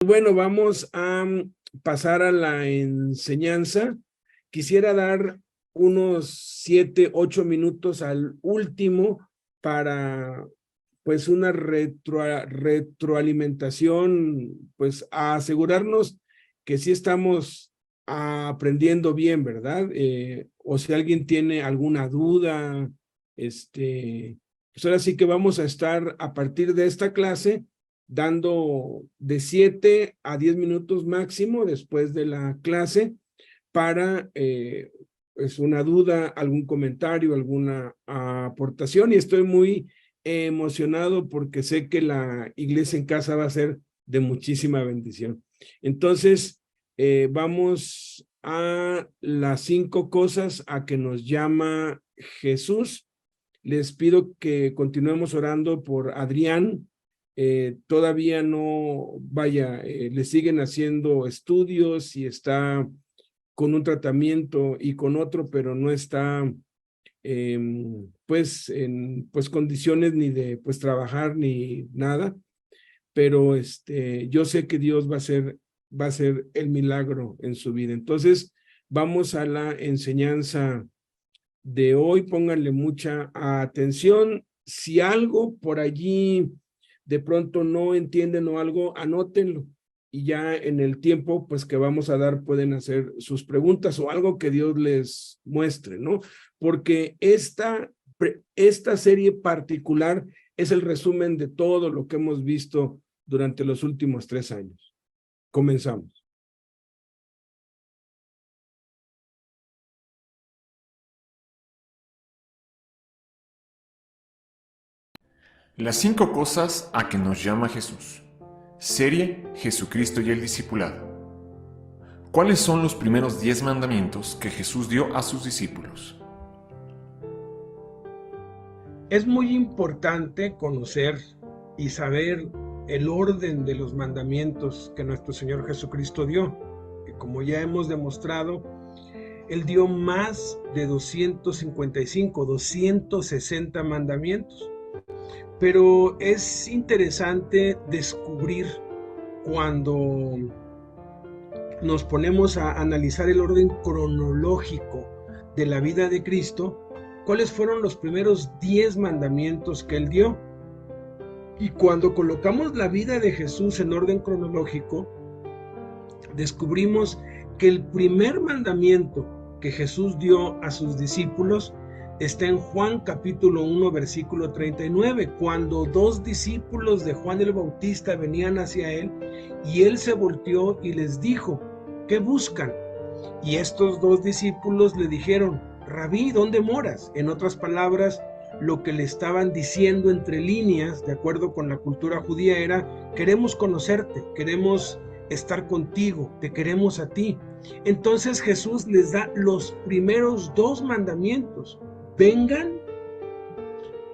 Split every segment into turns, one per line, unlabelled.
Bueno, vamos a pasar a la enseñanza. Quisiera dar unos 7, 8 minutos al último para pues una retroalimentación, pues a asegurarnos que sí estamos aprendiendo bien, ¿verdad? O si alguien tiene alguna duda, pues ahora sí que vamos a estar a partir de esta clase dando de 7 a 10 minutos máximo después de la clase para pues una duda, algún comentario, alguna aportación, y estoy muy emocionado porque sé que la iglesia en casa va a ser de muchísima bendición. Entonces, vamos a las 5 cosas a que nos llama Jesús. Les pido que continuemos orando por Adrián. Todavía no, le siguen haciendo estudios y está con un tratamiento y con otro, pero no está pues en condiciones ni de pues trabajar ni nada, pero yo sé que Dios va a ser el milagro en su vida. Entonces, vamos a la enseñanza de hoy, pónganle mucha atención. Si algo por allí de pronto no entienden o algo, anótenlo y ya en el tiempo pues que vamos a dar pueden hacer sus preguntas o algo que Dios les muestre, ¿no? Porque esta serie particular es el resumen de todo lo que hemos visto durante los últimos 3 años. Comenzamos.
Las 5 cosas a que nos llama Jesús. Serie Jesucristo y el discipulado. ¿Cuáles son los primeros 10 mandamientos que Jesús dio a sus discípulos?
Es muy importante conocer y saber el orden de los mandamientos que nuestro Señor Jesucristo dio, que como ya hemos demostrado, Él dio más de 255, 260 mandamientos. Pero es interesante descubrir cuando nos ponemos a analizar el orden cronológico de la vida de Cristo, cuáles fueron los primeros 10 mandamientos que Él dio. Y cuando colocamos la vida de Jesús en orden cronológico, descubrimos que el primer mandamiento que Jesús dio a sus discípulos está en Juan capítulo 1 versículo 39, cuando 2 discípulos de Juan el Bautista venían hacia él y él se volteó y les dijo: ¿qué buscan? Y estos 2 discípulos le dijeron: Rabí, ¿dónde moras? En otras palabras, lo que le estaban diciendo entre líneas, de acuerdo con la cultura judía, era: queremos conocerte, queremos estar contigo, te queremos a ti. Entonces Jesús les da los primeros 2 mandamientos: vengan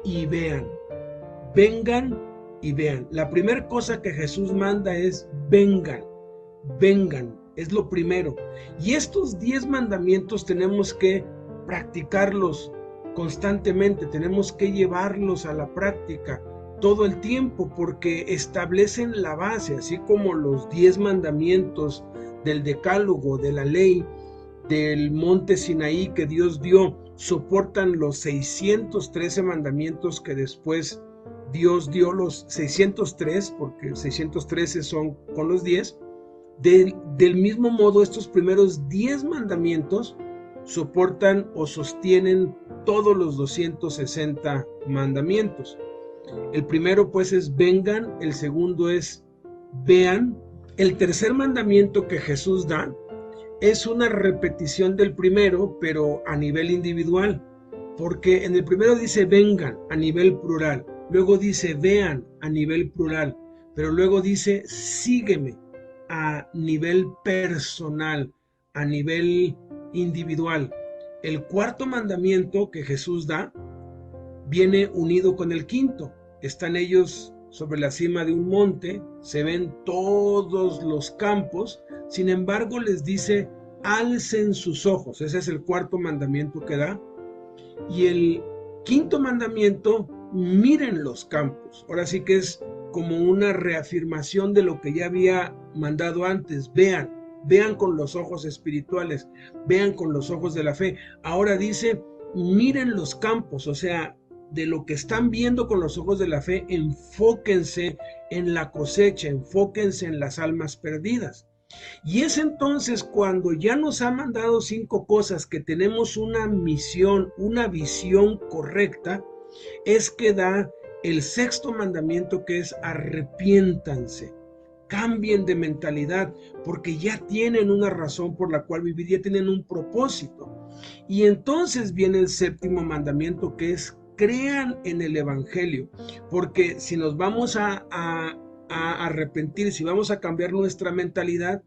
y vean, vengan y vean. La primera cosa que Jesús manda es vengan, vengan, es lo primero. Y estos 10 mandamientos tenemos que practicarlos constantemente, tenemos que llevarlos a la práctica todo el tiempo, porque establecen la base, así como los 10 mandamientos del decálogo, de la ley del monte Sinaí que Dios dio, soportan los 613 mandamientos que después Dios dio, los 603, porque 613 son con los 10. Del mismo modo, estos primeros 10 mandamientos soportan o sostienen todos los 260 mandamientos. El primero pues es vengan, el segundo es vean. El tercer mandamiento que Jesús da es una repetición del primero, pero a nivel individual, porque en el primero dice vengan a nivel plural, luego dice vean a nivel plural, pero luego dice sígueme a nivel personal, a nivel individual. El cuarto mandamiento que Jesús da viene unido con el quinto. Están ellos sobre la cima de un monte, se ven todos los campos, sin embargo les dice: alcen sus ojos. Ese es el cuarto mandamiento que da. Y el quinto mandamiento: miren los campos. Ahora sí que es como una reafirmación de lo que ya había mandado antes. Vean con los ojos espirituales, vean con los ojos de la fe. Ahora dice, miren los campos, o sea, de lo que están viendo con los ojos de la fe, enfóquense en la cosecha, enfóquense en las almas perdidas. Y es entonces cuando ya nos ha mandado 5 cosas, que tenemos una misión, una visión correcta, es que da el 6º mandamiento, que es arrepiéntanse, cambien de mentalidad, porque ya tienen una razón por la cual vivir, ya tienen un propósito. Y entonces viene el 7º mandamiento, que es crean en el evangelio, porque si nos vamos a arrepentir, si vamos a cambiar nuestra mentalidad,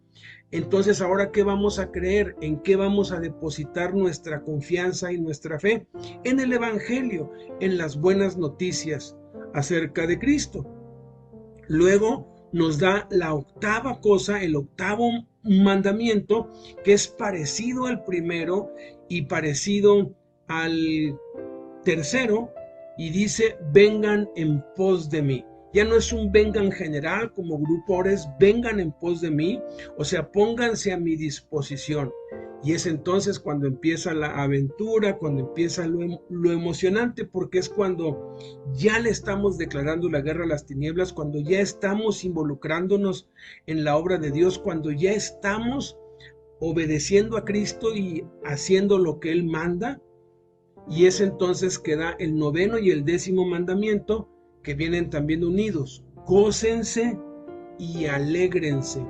entonces ahora ¿qué vamos a creer? ¿En qué vamos a depositar nuestra confianza y nuestra fe? En el evangelio, en las buenas noticias acerca de Cristo. Luego nos da la 8ª cosa, el 8º mandamiento, que es parecido al primero y parecido al tercero, y dice, vengan en pos de mí. Ya no es un vengan general como grupo, ahora es vengan en pos de mí, o sea, pónganse a mi disposición. Y es entonces cuando empieza la aventura, cuando empieza lo emocionante, porque es cuando ya le estamos declarando la guerra a las tinieblas, cuando ya estamos involucrándonos en la obra de Dios, cuando ya estamos obedeciendo a Cristo y haciendo lo que Él manda. Y es entonces que da el 9º y el 10º mandamiento, que vienen también unidos. Gócense y alégrense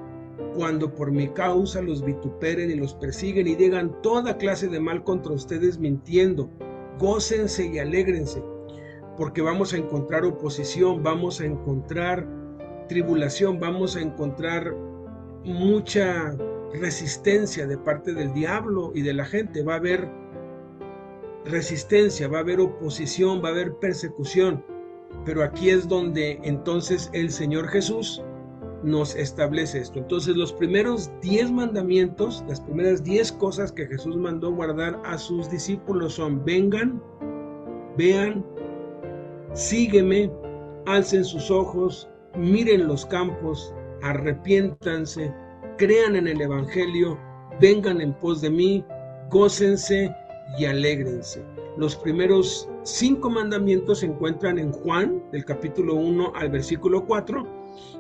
cuando por mi causa los vituperen y los persiguen y digan toda clase de mal contra ustedes mintiendo. Gócense y alégrense, porque vamos a encontrar oposición, vamos a encontrar tribulación, vamos a encontrar mucha resistencia de parte del diablo y de la gente. Va a haber resistencia, va a haber oposición, va a haber persecución, pero aquí es donde entonces el Señor Jesús nos establece esto. Entonces los primeros 10 mandamientos, las primeras 10 cosas que Jesús mandó guardar a sus discípulos son: vengan, vean, sígueme, alcen sus ojos, miren los campos, arrepiéntanse, crean en el evangelio, vengan en pos de mí, gócense y alégrense. Los primeros 5 mandamientos se encuentran en Juan, del capítulo 1 al versículo 4,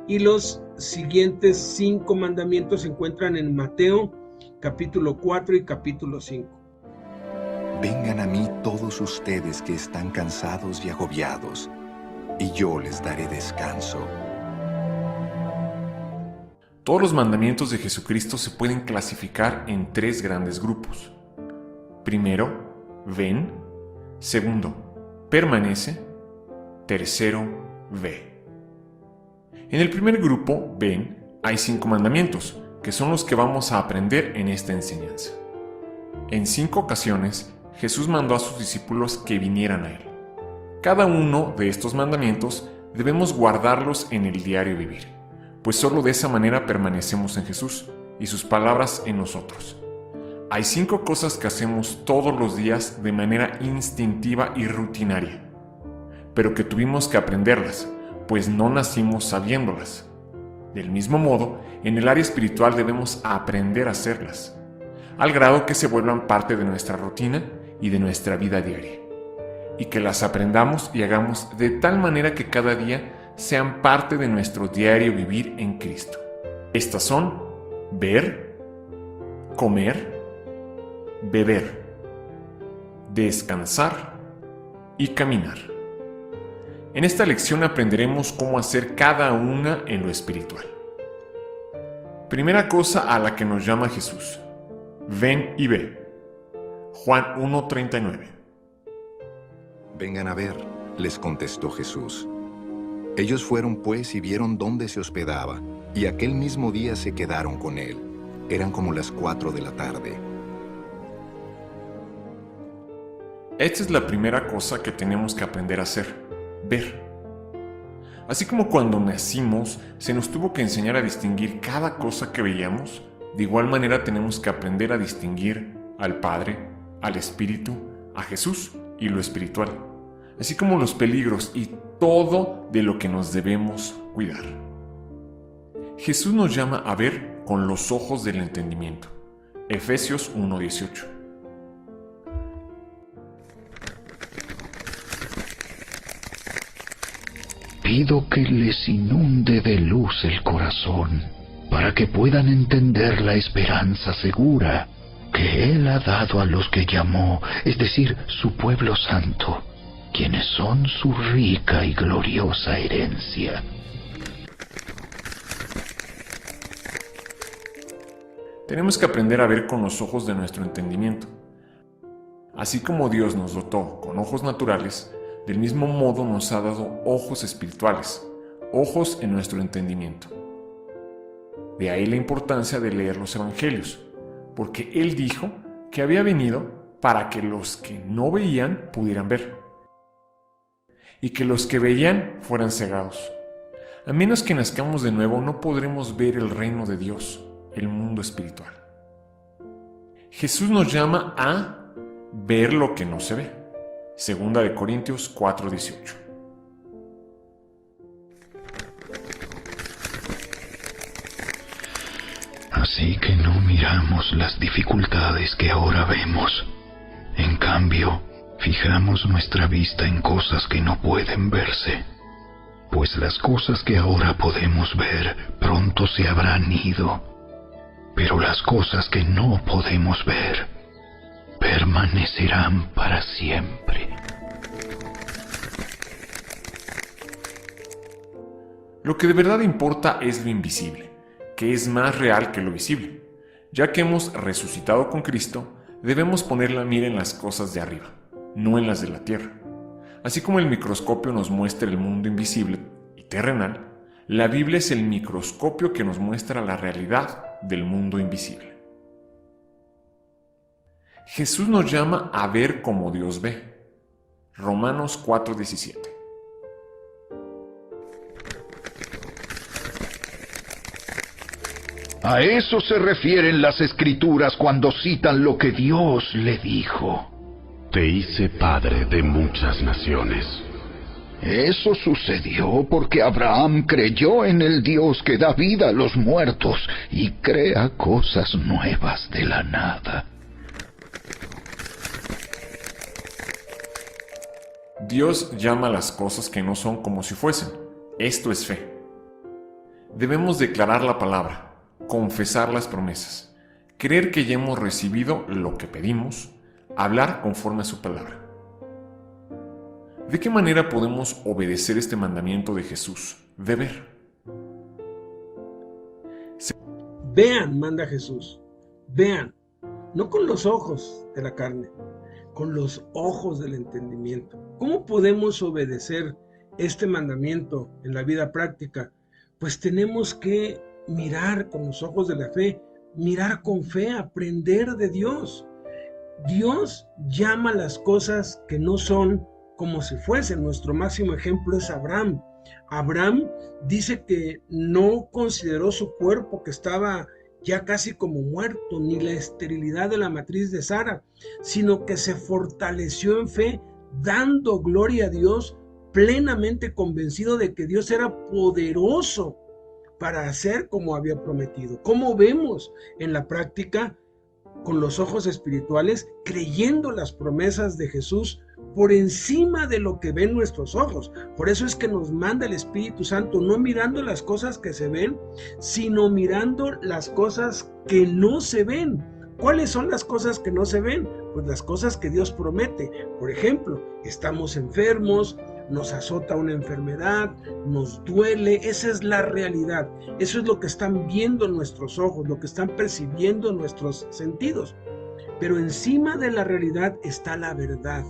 y los siguientes 5 mandamientos se encuentran en Mateo, capítulo 4 y capítulo 5.
Vengan a mí todos ustedes que están cansados y agobiados, y yo les daré descanso.
Todos los mandamientos de Jesucristo se pueden clasificar en 3 grandes grupos. Primero, ven. Segundo, permanece. Tercero, ve. En el primer grupo, ven, hay 5 mandamientos, que son los que vamos a aprender en esta enseñanza. En 5 ocasiones, Jesús mandó a sus discípulos que vinieran a Él. Cada uno de estos mandamientos debemos guardarlos en el diario vivir, pues solo de esa manera permanecemos en Jesús y sus palabras en nosotros. Hay 5 cosas que hacemos todos los días de manera instintiva y rutinaria, pero que tuvimos que aprenderlas, pues no nacimos sabiéndolas. Del mismo modo, en el área espiritual debemos aprender a hacerlas, al grado que se vuelvan parte de nuestra rutina y de nuestra vida diaria, y que las aprendamos y hagamos de tal manera que cada día sean parte de nuestro diario vivir en Cristo. Estas son: ver, comer, beber, descansar y caminar. En esta lección aprenderemos cómo hacer cada una en lo espiritual. Primera cosa a la que nos llama Jesús: ven y ve. Juan 1:39.
Vengan a ver, les contestó Jesús. Ellos fueron pues y vieron dónde se hospedaba, y aquel mismo día se quedaron con él. Eran como las 4 de la tarde.
Esta es la primera cosa que tenemos que aprender a hacer: ver. Así como cuando nacimos se nos tuvo que enseñar a distinguir cada cosa que veíamos, de igual manera tenemos que aprender a distinguir al Padre, al Espíritu, a Jesús y lo espiritual, así como los peligros y todo de lo que nos debemos cuidar. Jesús nos llama a ver con los ojos del entendimiento. Efesios 1:18.
Pido que les inunde de luz el corazón, para que puedan entender la esperanza segura que Él ha dado a los que llamó, es decir, su pueblo santo, quienes son su rica y gloriosa herencia.
Tenemos que aprender a ver con los ojos de nuestro entendimiento. Así como Dios nos dotó con ojos naturales, del mismo modo nos ha dado ojos espirituales, ojos en nuestro entendimiento. De ahí la importancia de leer los evangelios, porque Él dijo que había venido para que los que no veían pudieran ver, y que los que veían fueran cegados. A menos que nazcamos de nuevo, no podremos ver el reino de Dios, el mundo espiritual. Jesús nos llama a ver lo que no se ve. 2 Corintios 4:18.
Así que no miramos las dificultades que ahora vemos. En cambio, fijamos nuestra vista en cosas que no pueden verse. Pues las cosas que ahora podemos ver pronto se habrán ido. Pero las cosas que no podemos ver permanecerán para siempre.
Lo que de verdad importa es lo invisible, que es más real que lo visible. Ya que hemos resucitado con Cristo, debemos poner la mira en las cosas de arriba, no en las de la tierra. Así como el microscopio nos muestra el mundo invisible y terrenal, la Biblia es el microscopio que nos muestra la realidad del mundo invisible. Jesús nos llama a ver como Dios ve. Romanos 4:17.
A eso se refieren las Escrituras cuando citan lo que Dios le dijo.
Te hice padre de muchas naciones.
Eso sucedió porque Abraham creyó en el Dios que da vida a los muertos y crea cosas nuevas de la nada.
Dios llama a las cosas que no son como si fuesen. Esto es fe. Debemos declarar la palabra, confesar las promesas, creer que ya hemos recibido lo que pedimos, hablar conforme a su palabra. ¿De qué manera podemos obedecer este mandamiento de Jesús de ver?
Vean, manda Jesús, vean, no con los ojos de la carne, con los ojos del entendimiento. ¿Cómo podemos obedecer este mandamiento en la vida práctica? Pues tenemos que mirar con los ojos de la fe, mirar con fe, aprender de Dios. Dios llama las cosas que no son como si fuesen. Nuestro máximo ejemplo es Abraham. Abraham dice que no consideró su cuerpo, que estaba ya casi como muerto, ni la esterilidad de la matriz de Sara, sino que se fortaleció en fe, dando gloria a Dios, plenamente convencido de que Dios era poderoso para hacer como había prometido. ¿Cómo vemos en la práctica? Con los ojos espirituales, creyendo las promesas de Jesús por encima de lo que ven nuestros ojos. Por eso es que nos manda el Espíritu Santo, no mirando las cosas que se ven, sino mirando las cosas que no se ven. ¿Cuáles son las cosas que no se ven? Pues las cosas que Dios promete. Por ejemplo, estamos enfermos, nos azota una enfermedad, nos duele. Esa es la realidad. Eso es lo que están viendo nuestros ojos, lo que están percibiendo nuestros sentidos. Pero encima de la realidad está la verdad.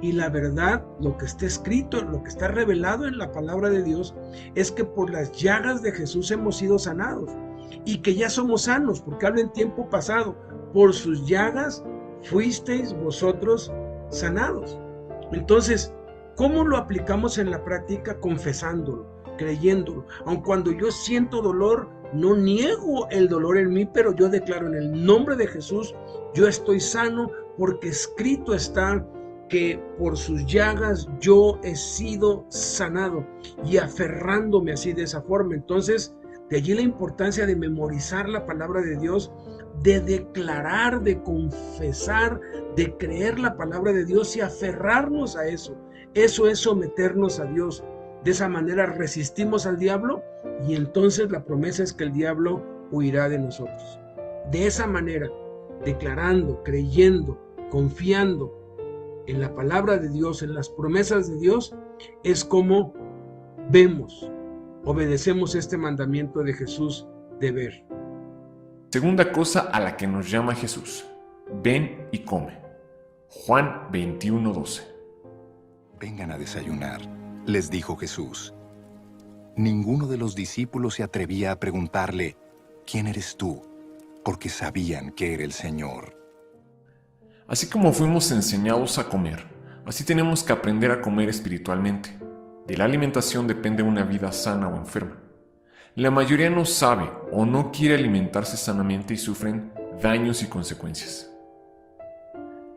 Y la verdad, lo que está escrito, lo que está revelado en la palabra de Dios, es que por las llagas de Jesús hemos sido sanados. Y que ya somos sanos, porque habla en tiempo pasado. Por sus llagas fuisteis vosotros sanados. Entonces, ¿cómo lo aplicamos en la práctica? Confesándolo, creyéndolo. Aun cuando yo siento dolor, no niego el dolor en mí, pero yo declaro en el nombre de Jesús, yo estoy sano porque escrito está que por sus llagas yo he sido sanado, y aferrándome así de esa forma. Entonces, de allí la importancia de memorizar la palabra de Dios, de declarar, de confesar, de creer la palabra de Dios y aferrarnos a eso. Eso es someternos a Dios. De esa manera resistimos al diablo y entonces la promesa es que el diablo huirá de nosotros. De esa manera, declarando, creyendo, confiando en la palabra de Dios, en las promesas de Dios, es como vemos, obedecemos este mandamiento de Jesús de ver.
Segunda cosa a la que nos llama Jesús: ven y come. Juan 21:12.
Vengan a desayunar, les dijo Jesús. Ninguno de los discípulos se atrevía a preguntarle, ¿quién eres tú? Porque sabían que era el Señor.
Así como fuimos enseñados a comer, así tenemos que aprender a comer espiritualmente. De la alimentación depende una vida sana o enferma. La mayoría no sabe o no quiere alimentarse sanamente y sufren daños y consecuencias.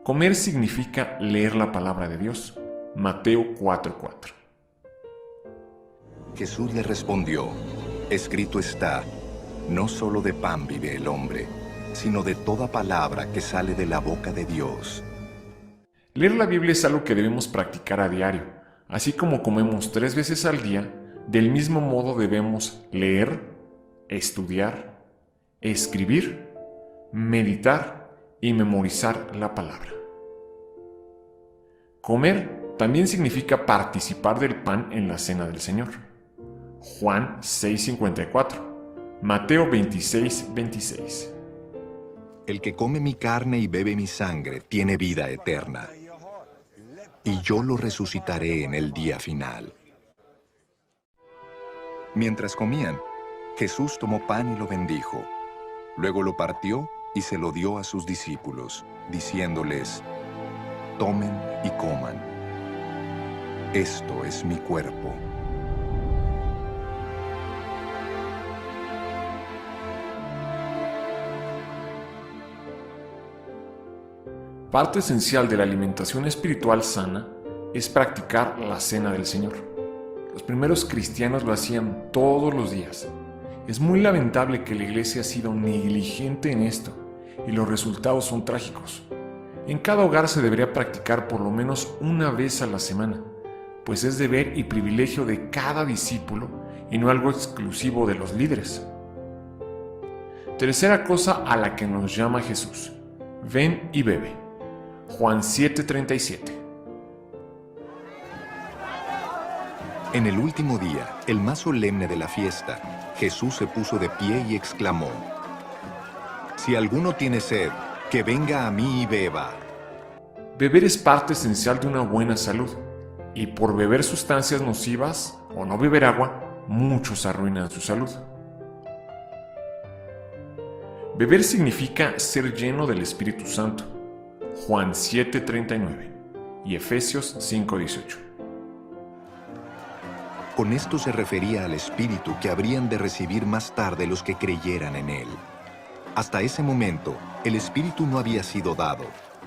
Comer significa leer la palabra de Dios. Mateo 4:4.
Jesús le respondió, escrito está, no solo de pan vive el hombre, sino de toda palabra que sale de la boca de Dios.
Leer la Biblia es algo que debemos practicar a diario. Así como comemos 3 veces al día, del mismo modo debemos leer, estudiar, escribir, meditar y memorizar la palabra. Comer también significa participar del pan en la cena del Señor. Juan 6:54, Mateo 26:26.
El que come mi carne y bebe mi sangre tiene vida eterna, y yo lo resucitaré en el día final. Mientras comían, Jesús tomó pan y lo bendijo. Luego lo partió y se lo dio a sus discípulos, diciéndoles, tomen y coman. Esto es mi cuerpo.
Parte esencial de la alimentación espiritual sana es practicar la cena del Señor. Los primeros cristianos lo hacían todos los días. Es muy lamentable que la iglesia ha sido negligente en esto y los resultados son trágicos. En cada hogar se debería practicar por lo menos una vez a la semana, pues es deber y privilegio de cada discípulo y no algo exclusivo de los líderes. Tercera cosa a la que nos llama Jesús: ven y bebe. Juan 7:37.
En el último día, el más solemne de la fiesta, Jesús se puso de pie y exclamó, si alguno tiene sed, que venga a mí y beba.
Beber es parte esencial de una buena salud, y por beber sustancias nocivas o no beber agua, muchos arruinan su salud. Beber significa ser lleno del Espíritu Santo. Juan 7:39 y Efesios 5:18.
Con esto se refería al Espíritu que habrían de recibir más tarde los que creyeran en Él. Hasta ese momento, el Espíritu no había sido dado,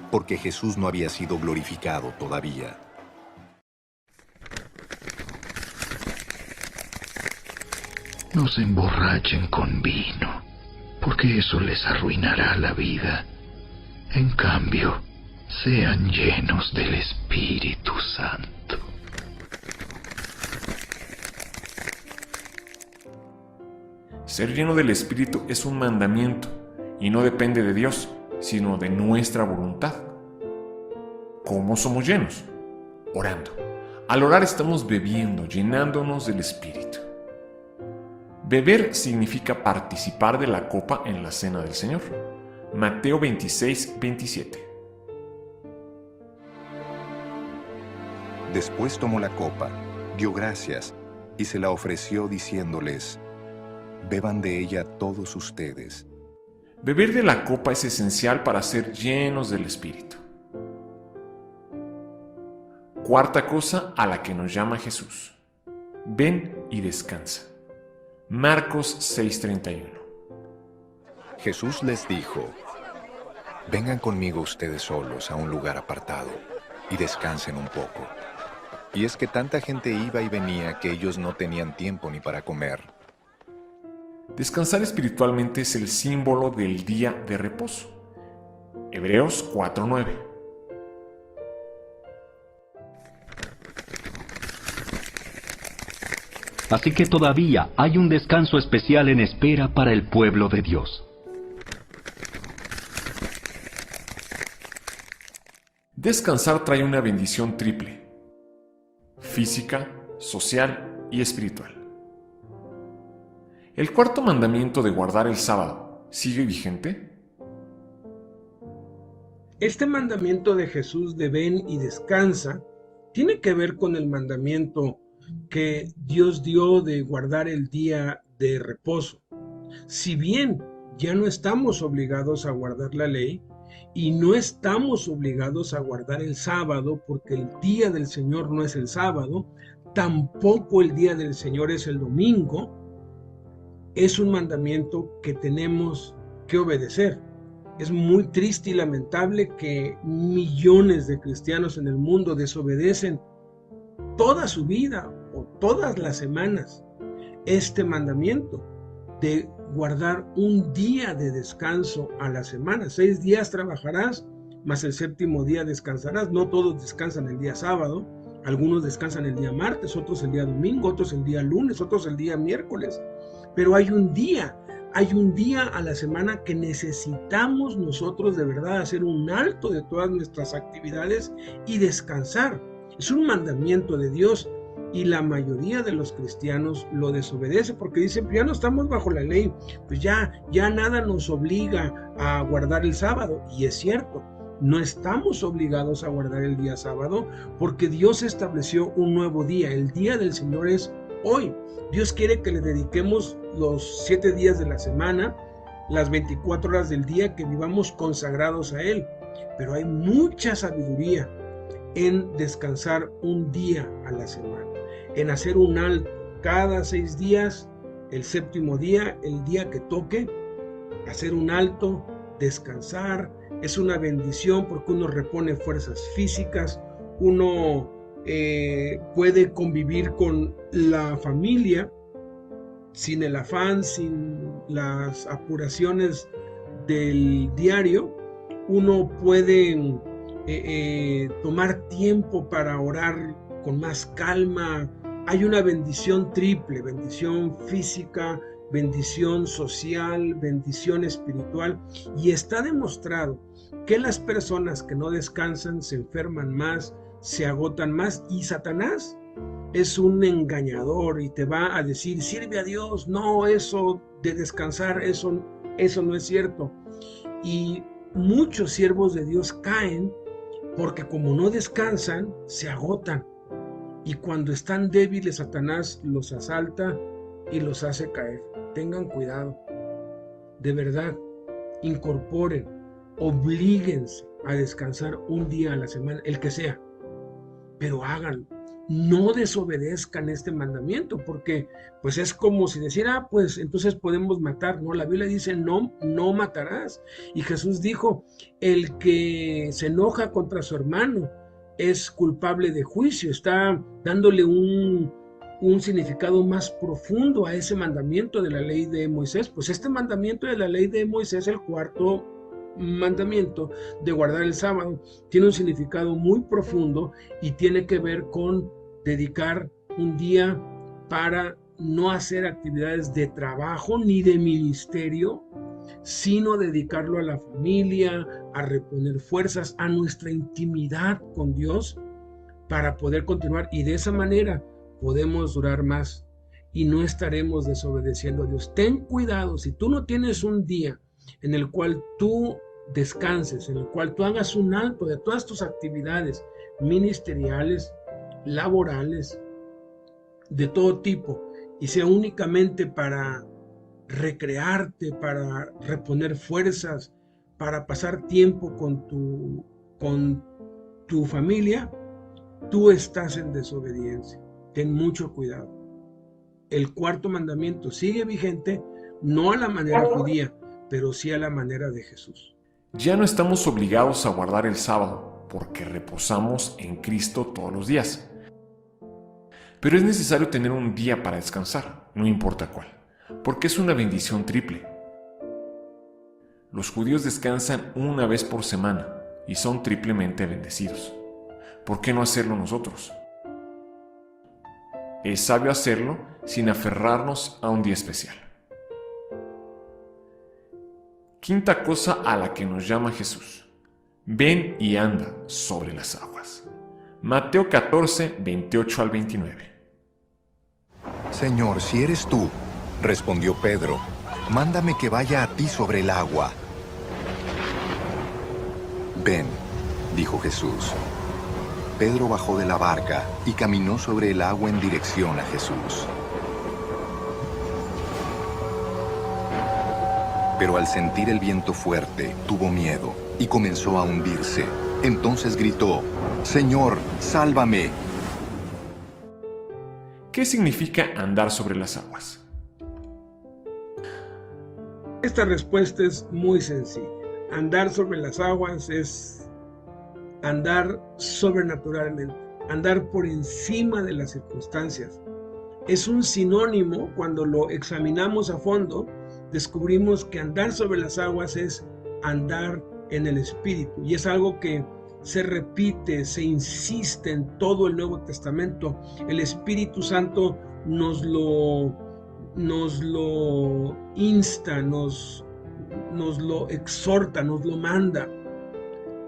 porque Jesús no había sido glorificado todavía.
No se emborrachen con vino, porque eso les arruinará la vida. En cambio, sean llenos del Espíritu Santo.
Ser lleno del Espíritu es un mandamiento y no depende de Dios, sino de nuestra voluntad. ¿Cómo somos llenos? Orando. Al orar estamos bebiendo, llenándonos del Espíritu. Beber significa participar de la copa en la cena del Señor. Mateo 26:27.
Después tomó la copa, dio gracias y se la ofreció diciéndoles, beban de ella todos ustedes.
Beber de la copa es esencial para ser llenos del Espíritu. Cuarta cosa a la que nos llama Jesús: ven y descansa. Marcos 6:31.
Jesús les dijo, vengan conmigo ustedes solos a un lugar apartado y descansen un poco. Y es que tanta gente iba y venía que ellos no tenían tiempo ni para comer.
Descansar espiritualmente es el símbolo del día de reposo. Hebreos 4:9.
Así que todavía hay un descanso especial en espera para el pueblo de Dios.
Descansar trae una bendición triple: física, social y espiritual. ¿El cuarto mandamiento de guardar el sábado sigue vigente?
Este mandamiento de Jesús de ven y descansa tiene que ver con el mandamiento que Dios dio de guardar el día de reposo. Si bien ya no estamos obligados a guardar la ley y no estamos obligados a guardar el sábado, porque el día del Señor no es el sábado, tampoco el día del Señor es el domingo, es un mandamiento que tenemos que obedecer. Es muy triste y lamentable que millones de cristianos en el mundo desobedecen toda su vida o todas las semanas este mandamiento de guardar un día de descanso a la semana. 6 días trabajarás, mas el séptimo día descansarás. No todos descansan el día sábado, algunos descansan el día martes, otros el día domingo, otros el día lunes, otros el día miércoles. Pero hay un día a la semana que necesitamos nosotros de verdad hacer un alto de todas nuestras actividades y descansar. Es un mandamiento de Dios y la mayoría de los cristianos lo desobedece porque dicen, ya no estamos bajo la ley, pues ya nada nos obliga a guardar el sábado. Y es cierto, no estamos obligados a guardar el día sábado porque Dios estableció un nuevo día. El día del Señor es hoy. Dios quiere que le dediquemos los 7 días de la semana, las 24 horas del día, que vivamos consagrados a Él. Pero hay mucha sabiduría en descansar un día a la semana, en hacer un alto cada 6 días, el séptimo día, el día que toque, hacer un alto, descansar. Es una bendición porque uno repone fuerzas físicas, uno puede convivir con la familia sin el afán, sin las apuraciones del diario. Uno puede tomar tiempo para orar con más calma. Hay una bendición triple: bendición física, bendición social, bendición espiritual, y está demostrado que las personas que no descansan se enferman más, se agotan más, y Satanás es un engañador y te va a decir, sirve a Dios. No, eso de descansar, eso no es cierto. Y muchos siervos de Dios caen porque como no descansan, se agotan. Y cuando están débiles, Satanás los asalta y los hace caer. Tengan cuidado. De verdad, incorporen, oblíguense a descansar un día a la semana, el que sea. Pero háganlo. No desobedezcan este mandamiento, porque pues es como si decir, pues entonces podemos matar. No, la Biblia dice, no matarás. Y Jesús dijo, el que se enoja contra su hermano es culpable de juicio. Está dándole un significado más profundo a ese mandamiento de la ley de Moisés. Pues este mandamiento de la ley de Moisés, el cuarto mandamiento de guardar el sábado, tiene un significado muy profundo y tiene que ver con dedicar un día para no hacer actividades de trabajo ni de ministerio, sino dedicarlo a la familia, a reponer fuerzas, a nuestra intimidad con Dios, para poder continuar, y de esa manera podemos durar más y no estaremos desobedeciendo a Dios. Ten cuidado, si tú no tienes un día en el cual tú descanses, en el cual tú hagas un alto de todas tus actividades ministeriales, laborales, de todo tipo, y sea únicamente para recrearte, para reponer fuerzas, para pasar tiempo con tu familia, tú estás en desobediencia. Ten mucho cuidado. El cuarto mandamiento sigue vigente, no a la manera judía, pero sí a la manera de Jesús.
Ya no estamos obligados a guardar el sábado, porque reposamos en Cristo todos los días. Pero es necesario tener un día para descansar, no importa cuál, porque es una bendición triple. Los judíos descansan una vez por semana y son triplemente bendecidos. ¿Por qué no hacerlo nosotros? Es sabio hacerlo sin aferrarnos a un día especial. Quinta cosa a la que nos llama Jesús: ven y anda sobre las aguas. Mateo 14, 28 al 29.
Señor, si eres tú, respondió Pedro, mándame que vaya a ti sobre el agua. Ven, dijo Jesús. Pedro bajó de la barca y caminó sobre el agua en dirección a Jesús. Pero al sentir el viento fuerte, tuvo miedo y comenzó a hundirse. Entonces gritó: Señor, sálvame.
¿Qué significa andar sobre las aguas?
Esta respuesta es muy sencilla. Andar sobre las aguas es andar sobrenaturalmente, andar por encima de las circunstancias. Es un sinónimo. Cuando lo examinamos a fondo, descubrimos que andar sobre las aguas es andar en el Espíritu, y es algo que se repite, se insiste en todo el Nuevo Testamento. El Espíritu Santo nos lo insta, nos lo exhorta, nos lo manda.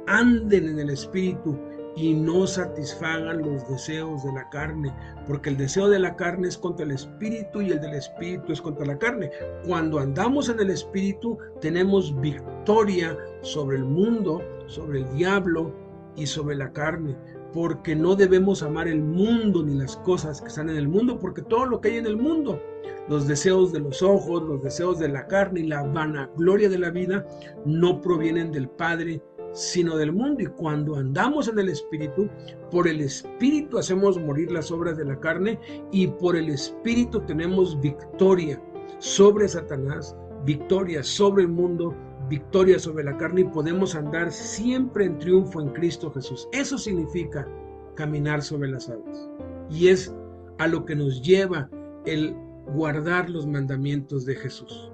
Anden en el Espíritu y no satisfagan los deseos de la carne, porque el deseo de la carne es contra el Espíritu y el del Espíritu es contra la carne. Cuando andamos en el Espíritu, tenemos victoria sobre el mundo, sobre el diablo y sobre la carne, porque no debemos amar el mundo ni las cosas que están en el mundo, porque todo lo que hay en el mundo, los deseos de los ojos, los deseos de la carne y la vanagloria de la vida, no provienen del Padre, sino del mundo. Y cuando andamos en el Espíritu, por el Espíritu hacemos morir las obras de la carne, y por el Espíritu tenemos victoria sobre Satanás, victoria sobre el mundo, victoria sobre la carne, y podemos andar siempre en triunfo en Cristo Jesús. Eso significa caminar sobre las aguas, y es a lo que nos lleva el guardar los mandamientos de Jesús.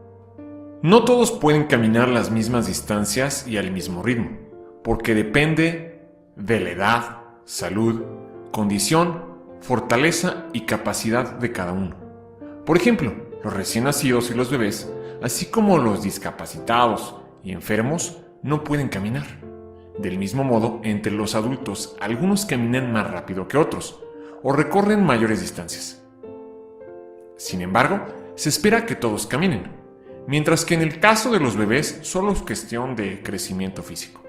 No todos pueden caminar las mismas distancias y al mismo ritmo, porque depende de la edad, salud, condición, fortaleza y capacidad de cada uno. Por ejemplo, los recién nacidos y los bebés, así como los discapacitados y enfermos, no pueden caminar. Del mismo modo, entre los adultos, algunos caminan más rápido que otros o recorren mayores distancias. Sin embargo, se espera que todos caminen, mientras que en el caso de los bebés solo es cuestión de crecimiento físico.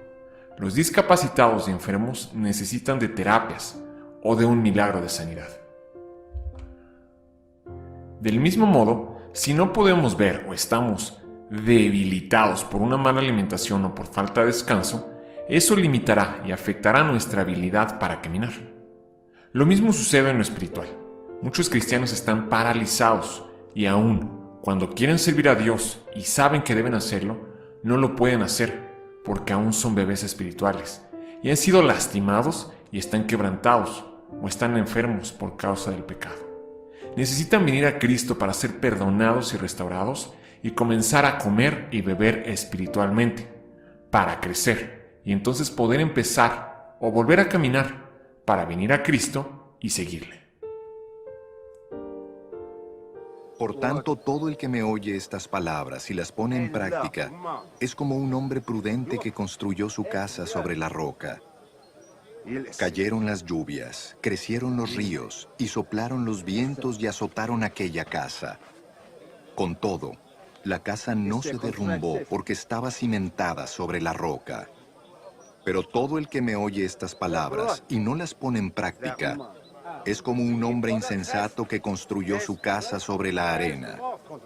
Los discapacitados y enfermos necesitan de terapias o de un milagro de sanidad. Del mismo modo, si no podemos ver o estamos debilitados por una mala alimentación o por falta de descanso, eso limitará y afectará nuestra habilidad para caminar. Lo mismo sucede en lo espiritual. Muchos cristianos están paralizados y aún cuando quieren servir a Dios y saben que deben hacerlo, no lo pueden hacer porque aún son bebés espirituales y han sido lastimados y están quebrantados o están enfermos por causa del pecado. Necesitan venir a Cristo para ser perdonados y restaurados y comenzar a comer y beber espiritualmente para crecer y entonces poder empezar o volver a caminar para venir a Cristo y seguirle.
Por tanto, todo el que me oye estas palabras y las pone en práctica es como un hombre prudente que construyó su casa sobre la roca. Cayeron las lluvias, crecieron los ríos y soplaron los vientos y azotaron aquella casa. Con todo, la casa no se derrumbó porque estaba cimentada sobre la roca. Pero todo el que me oye estas palabras y no las pone en práctica es como un hombre insensato que construyó su casa sobre la arena.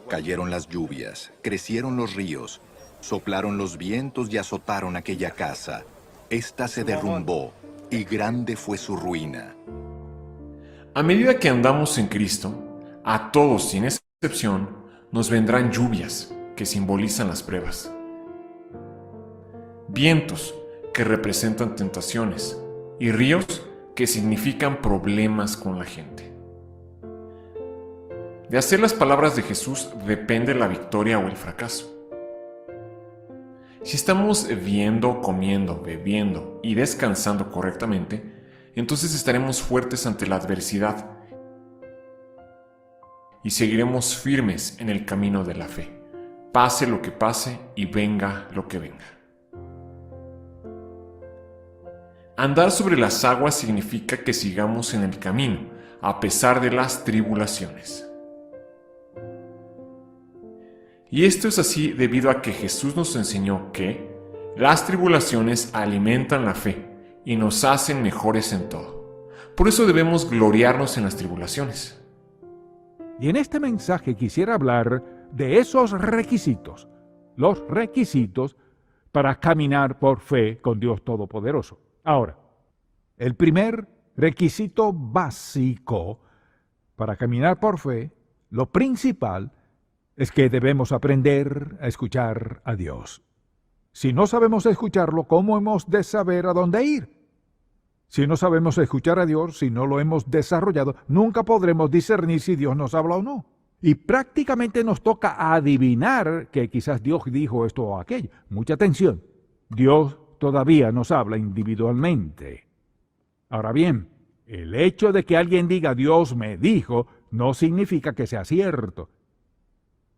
Cayeron las lluvias, crecieron los ríos, soplaron los vientos y azotaron aquella casa. Esta se derrumbó y grande fue su ruina.
A medida que andamos en Cristo, a todos sin excepción, nos vendrán lluvias que simbolizan las pruebas, vientos que representan tentaciones, y ríos, que significan problemas con la gente. De hacer las palabras de Jesús depende la victoria o el fracaso. Si estamos viendo, comiendo, bebiendo y descansando correctamente, entonces estaremos fuertes ante la adversidad y seguiremos firmes en el camino de la fe, pase lo que pase y venga lo que venga. Andar sobre las aguas significa que sigamos en el camino, a pesar de las tribulaciones. Y esto es así debido a que Jesús nos enseñó que las tribulaciones alimentan la fe y nos hacen mejores en todo. Por eso debemos gloriarnos en las tribulaciones.
Y en este mensaje quisiera hablar de esos requisitos, los requisitos para caminar por fe con Dios Todopoderoso. Ahora, el primer requisito básico para caminar por fe, lo principal, es que debemos aprender a escuchar a Dios. Si no sabemos escucharlo, ¿cómo hemos de saber a dónde ir? Si no sabemos escuchar a Dios, si no lo hemos desarrollado, nunca podremos discernir si Dios nos habla o no. Y prácticamente nos toca adivinar que quizás Dios dijo esto o aquello. Mucha atención. Dios todavía nos habla individualmente. Ahora bien, el hecho de que alguien diga Dios me dijo no significa que sea cierto.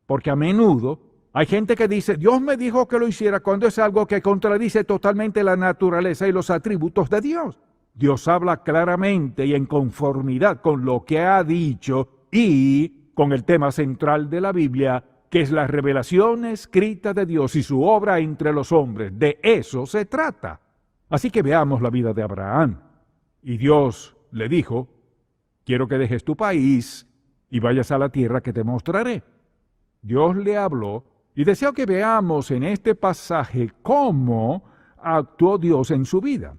Porque a menudo hay gente que dice Dios me dijo que lo hiciera cuando es algo que contradice totalmente la naturaleza y los atributos de Dios. Dios habla claramente y en conformidad con lo que ha dicho y con el tema central de la Biblia, que es la revelación escrita de Dios y su obra entre los hombres. De eso se trata. Así que veamos la vida de Abraham. Y Dios le dijo, quiero que dejes tu país y vayas a la tierra que te mostraré. Dios le habló y deseo que veamos en este pasaje cómo actuó Dios en su vida.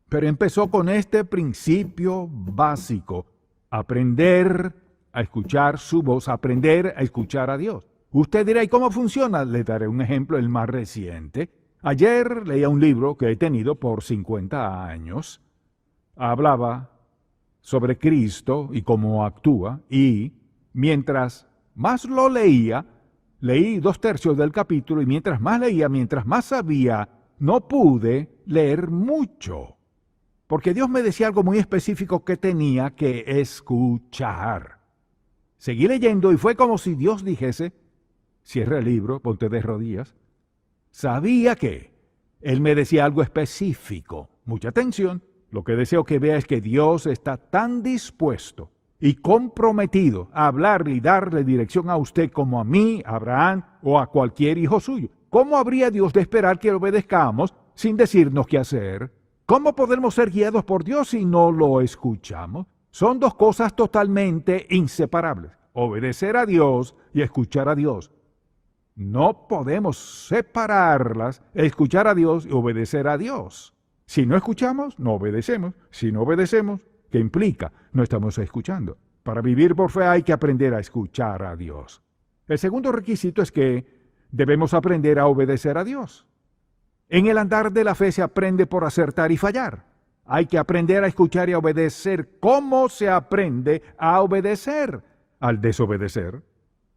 Pero empezó con este principio básico, aprender a escuchar su voz, aprender a escuchar a Dios. Usted dirá, ¿y cómo funciona? Le daré un ejemplo, el más reciente. Ayer leía un libro que he tenido por 50 años. Hablaba sobre Cristo y cómo actúa, y mientras más lo leía, leí 2/3 del capítulo, y mientras más leía, mientras más sabía, no pude leer mucho. Porque Dios me decía algo muy específico que tenía que escuchar. Seguí leyendo y fue como si Dios dijese, cierra el libro, ponte de rodillas. Sabía que Él me decía algo específico. Mucha atención. Lo que deseo que vea es que Dios está tan dispuesto y comprometido a hablarle y darle dirección a usted como a mí, a Abraham o a cualquier hijo suyo. ¿Cómo habría Dios de esperar que lo obedezcamos sin decirnos qué hacer? ¿Cómo podemos ser guiados por Dios si no lo escuchamos? Son dos cosas totalmente inseparables. Obedecer a Dios y escuchar a Dios. No podemos separarlas, escuchar a Dios y obedecer a Dios. Si no escuchamos, no obedecemos. Si no obedecemos, ¿qué implica? No estamos escuchando. Para vivir por fe hay que aprender a escuchar a Dios. El segundo requisito es que debemos aprender a obedecer a Dios. En el andar de la fe se aprende por acertar y fallar. Hay que aprender a escuchar y a obedecer. ¿Cómo se aprende a obedecer? Al desobedecer,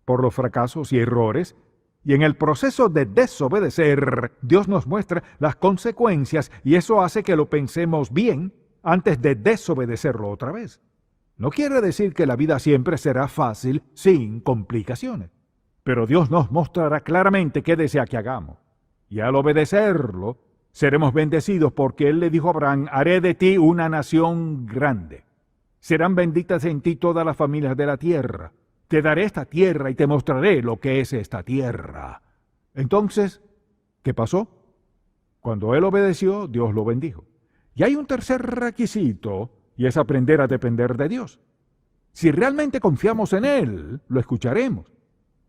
por los fracasos y errores. Y en el proceso de desobedecer, Dios nos muestra las consecuencias y eso hace que lo pensemos bien antes de desobedecerlo otra vez. No quiere decir que la vida siempre será fácil sin complicaciones, pero Dios nos mostrará claramente qué desea que hagamos. Y al obedecerlo, seremos bendecidos porque Él le dijo a Abraham, haré de ti una nación grande. Serán benditas en ti todas las familias de la tierra. Te daré esta tierra y te mostraré lo que es esta tierra. Entonces, ¿qué pasó? Cuando él obedeció, Dios lo bendijo. Y hay un tercer requisito, y es aprender a depender de Dios. Si realmente confiamos en Él, lo escucharemos.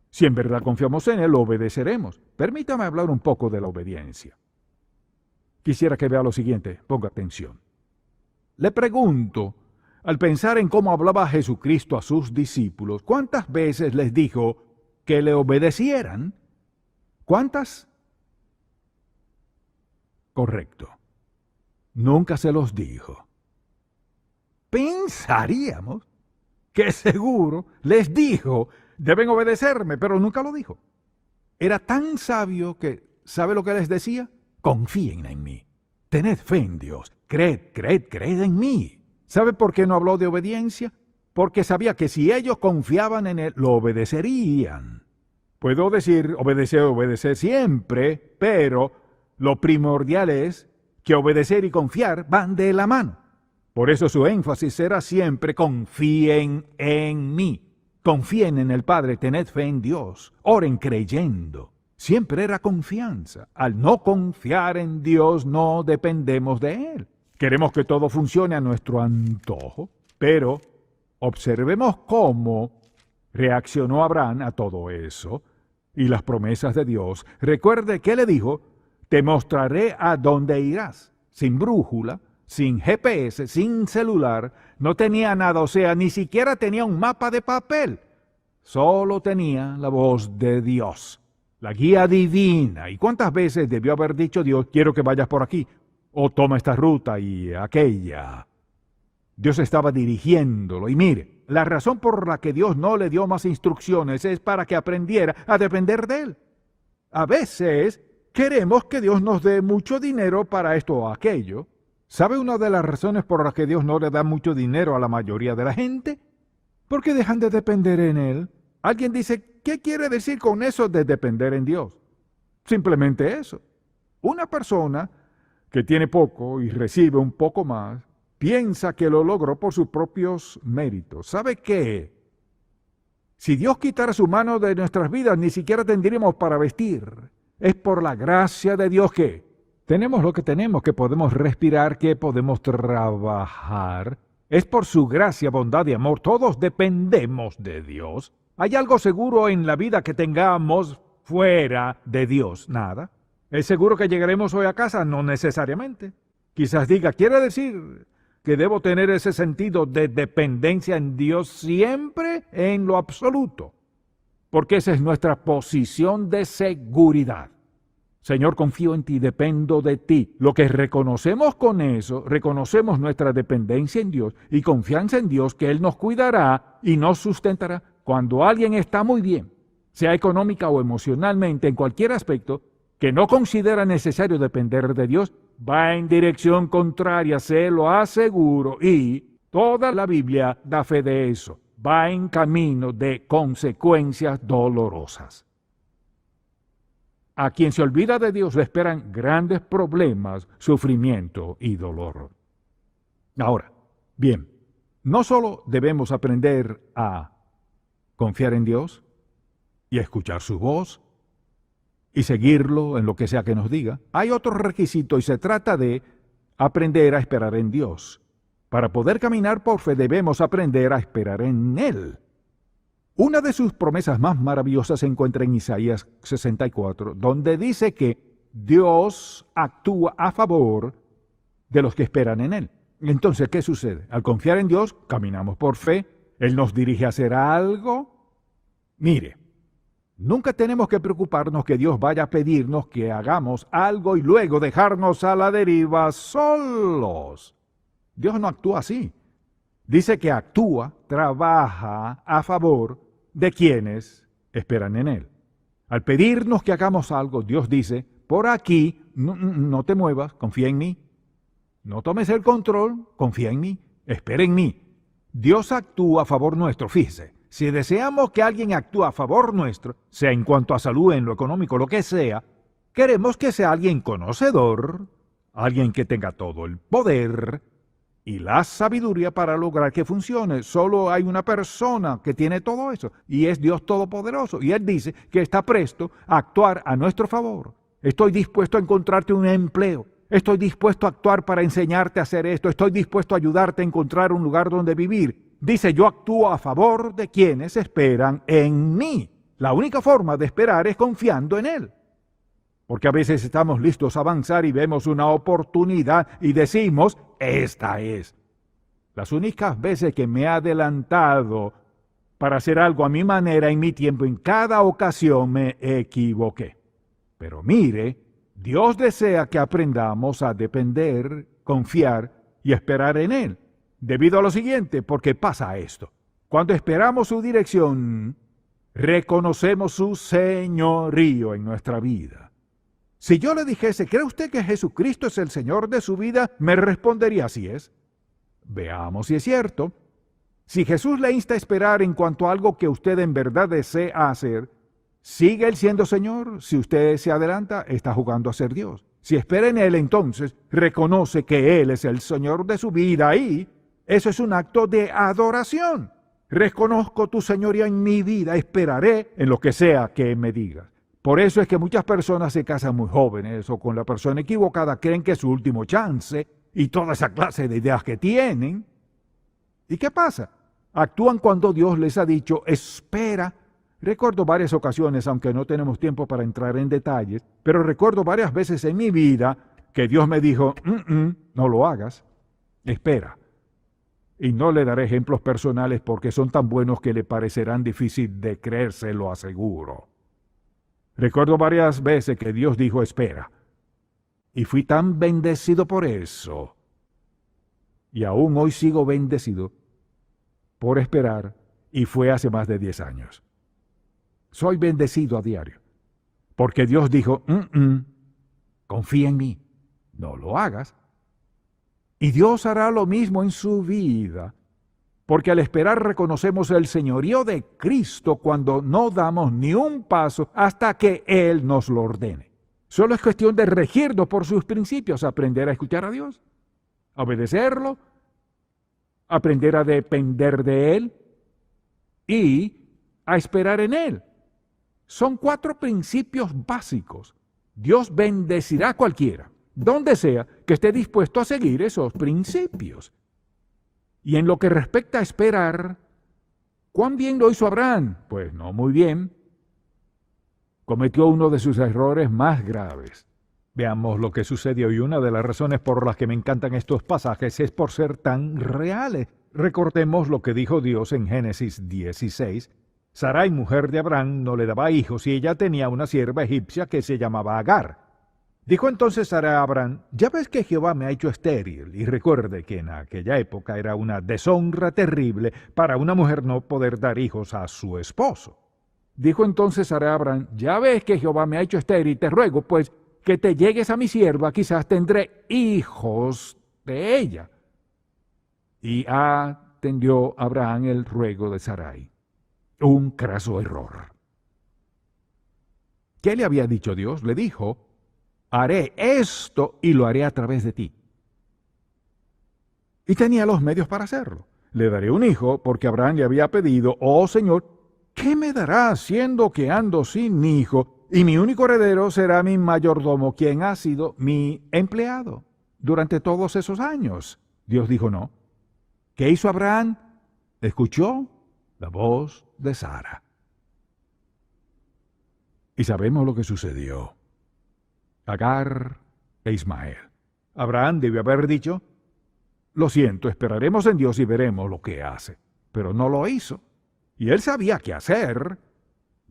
Si en verdad confiamos en Él, lo obedeceremos. Permítame hablar un poco de la obediencia. Quisiera que vea lo siguiente, ponga atención. Le pregunto, al pensar en cómo hablaba Jesucristo a sus discípulos, ¿cuántas veces les dijo que le obedecieran? ¿Cuántas? Correcto. nunca se los dijo. Pensaríamos que seguro les dijo, deben obedecerme, pero nunca lo dijo. Era tan sabio que, ¿sabe lo que les decía? Confíen en mí. Tened fe en Dios. Creed en mí. ¿Sabe por qué no habló de obediencia? Porque sabía que si ellos confiaban en Él, lo obedecerían. Puedo decir obedecer siempre, pero lo primordial es que obedecer y confiar van de la mano. Por eso su énfasis será siempre confíen en mí. Confíen en el Padre, tened fe en Dios, oren creyendo. Siempre era confianza. Al no confiar en Dios, no dependemos de Él. Queremos que todo funcione a nuestro antojo, pero observemos cómo reaccionó Abraham a todo eso y las promesas de Dios. Recuerde que le dijo, te mostraré a dónde irás. Sin brújula, sin GPS, sin celular, no tenía nada, o sea, ni siquiera tenía un mapa de papel. Solo tenía la voz de Dios, la guía divina. ¿Y cuántas veces debió haber dicho Dios, quiero que vayas por aquí, o toma esta ruta y aquella? Dios estaba dirigiéndolo. Y mire, la razón por la que Dios no le dio más instrucciones es para que aprendiera a depender de Él. A veces queremos que Dios nos dé mucho dinero para esto o aquello. ¿Sabe una de las razones por las que Dios no le da mucho dinero a la mayoría de la gente? Porque dejan de depender en Él. Alguien dice, ¿qué quiere decir con eso de depender en Dios? Simplemente eso. Una persona que tiene poco y recibe un poco más, piensa que lo logró por sus propios méritos. ¿Sabe qué? Si Dios quitara su mano de nuestras vidas, ni siquiera tendríamos para vestir. Es por la gracia de Dios que tenemos lo que tenemos, que podemos respirar, que podemos trabajar. Es por su gracia, bondad y amor. Todos dependemos de Dios. ¿Hay algo seguro en la vida que tengamos fuera de Dios? Nada. ¿Es seguro que llegaremos hoy a casa? No necesariamente. Quizás diga, quiere decir que debo tener ese sentido de dependencia en Dios siempre en lo absoluto. Porque esa es nuestra posición de seguridad. Señor, confío en ti, dependo de ti. Lo que reconocemos con eso, reconocemos nuestra dependencia en Dios y confianza en Dios que Él nos cuidará y nos sustentará. Cuando alguien está muy bien, sea económica o emocionalmente, en cualquier aspecto, que no considera necesario depender de Dios, va en dirección contraria, se lo aseguro, y toda la Biblia da fe de eso. Va en camino de consecuencias dolorosas. A quien se olvida de Dios le esperan grandes problemas, sufrimiento y dolor. Ahora, bien, no solo debemos aprender a confiar en Dios y a escuchar su voz y seguirlo en lo que sea que nos diga. Hay otro requisito y se trata de aprender a esperar en Dios. Para poder caminar por fe debemos aprender a esperar en Él. Una de sus promesas más maravillosas se encuentra en Isaías 64, donde dice que Dios actúa a favor de los que esperan en Él. Entonces, ¿qué sucede? Al confiar en Dios, caminamos por fe. Él nos dirige a hacer algo. Mire, nunca tenemos que preocuparnos que Dios vaya a pedirnos que hagamos algo y luego dejarnos a la deriva solos. Dios no actúa así. Dice que actúa, trabaja a favor de quienes esperan en Él. Al pedirnos que hagamos algo, Dios dice, por aquí, no te muevas, confía en mí. No tomes el control, confía en mí, espera en mí. Dios actúa a favor nuestro, fíjese. Si deseamos que alguien actúe a favor nuestro, sea en cuanto a salud, en lo económico, lo que sea, queremos que sea alguien conocedor, alguien que tenga todo el poder y la sabiduría para lograr que funcione. Solo hay una persona que tiene todo eso, y es Dios Todopoderoso. Y Él dice que está presto a actuar a nuestro favor. Estoy dispuesto a encontrarte un empleo. Estoy dispuesto a actuar para enseñarte a hacer esto. Estoy dispuesto a ayudarte a encontrar un lugar donde vivir. Dice, yo actúo a favor de quienes esperan en mí. La única forma de esperar es confiando en Él. Porque a veces estamos listos a avanzar y vemos una oportunidad y decimos, esta es. Las únicas veces que me he adelantado para hacer algo a mi manera, en mi tiempo, en cada ocasión me equivoqué. Pero mire, Dios desea que aprendamos a depender confiar y esperar en Él. Debido a lo siguiente, porque pasa esto. Cuando esperamos su dirección, reconocemos su señorío en nuestra vida. Si yo le dijese, ¿cree usted que Jesucristo es el Señor de su vida?, me respondería, así es. Veamos si es cierto. Si Jesús le insta a esperar en cuanto a algo que usted en verdad desea hacer, ¿sigue Él siendo Señor? Si usted se adelanta, está jugando a ser Dios. Si espera en Él, entonces reconoce que Él es el Señor de su vida y eso es un acto de adoración. Reconozco tu señoría en mi vida, esperaré en lo que sea que me digas. Por eso es que muchas personas se casan muy jóvenes o con la persona equivocada, creen que es su último chance y toda esa clase de ideas que tienen. ¿Y qué pasa? Actúan cuando Dios les ha dicho, espera. Recuerdo varias ocasiones, aunque no tenemos tiempo para entrar en detalles, pero recuerdo varias veces en mi vida que Dios me dijo, no lo hagas, espera. Y no le daré ejemplos personales porque son tan buenos que le parecerán difícil de creer, se lo aseguro. Recuerdo varias veces que Dios dijo, espera. Y fui tan bendecido por eso. Y aún hoy sigo bendecido por esperar, y fue hace más de 10 años. Soy bendecido a diario, porque Dios dijo, confía en mí, no lo hagas. Y Dios hará lo mismo en su vida, porque al esperar reconocemos el señorío de Cristo cuando no damos ni un paso hasta que Él nos lo ordene. Solo es cuestión de regirnos por sus principios, aprender a escuchar a Dios, a obedecerlo, aprender a depender de Él y a esperar en Él. Son 4 principios básicos. Dios bendecirá a cualquiera, donde sea, que esté dispuesto a seguir esos principios. Y en lo que respecta a esperar, ¿cuán bien lo hizo Abraham? Pues no muy bien. Cometió uno de sus errores más graves. Veamos lo que sucedió, y una de las razones por las que me encantan estos pasajes es por ser tan reales. Recordemos lo que dijo Dios en Génesis 16. Sarai, mujer de Abraham, no le daba hijos y ella tenía una sierva egipcia que se llamaba Agar. Dijo entonces Sarai a Abraham, ya ves que Jehová me ha hecho estéril, y recuerde que en aquella época era una deshonra terrible para una mujer no poder dar hijos a su esposo. Dijo entonces Sarai a Abraham, ya ves que Jehová me ha hecho estéril, te ruego pues que te llegues a mi sierva, quizás tendré hijos de ella. Y atendió Abraham el ruego de Sarai. Un craso error. ¿Qué le había dicho Dios? Le dijo, haré esto y lo haré a través de ti. Y tenía los medios para hacerlo. Le daré un hijo porque Abraham le había pedido, oh Señor, ¿qué me darás siendo que ando sin hijo? Y mi único heredero será mi mayordomo, quien ha sido mi empleado durante todos esos años. Dios dijo no. ¿Qué hizo Abraham? Escuchó la voz de Sara. Y sabemos lo que sucedió. Agar e Ismael. Abraham debió haber dicho, lo siento, esperaremos en Dios y veremos lo que hace. Pero no lo hizo. Y él sabía qué hacer,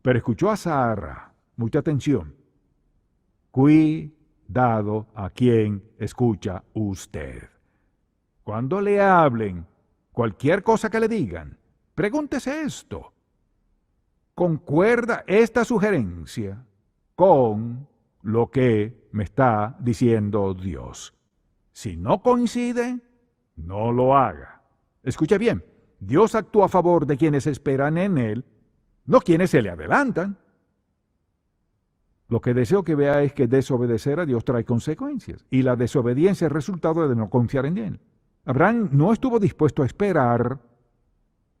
pero escuchó a Sara. Mucha atención. Cuidado a quien escucha usted. Cuando le hablen, cualquier cosa que le digan, pregúntese esto. ¿Concuerda esta sugerencia con lo que me está diciendo Dios? Si no coincide, no lo haga. Escuche bien, Dios actúa a favor de quienes esperan en Él, no quienes se le adelantan. Lo que deseo que vea es que desobedecer a Dios trae consecuencias, y la desobediencia es resultado de no confiar en Él. Abraham no estuvo dispuesto a esperar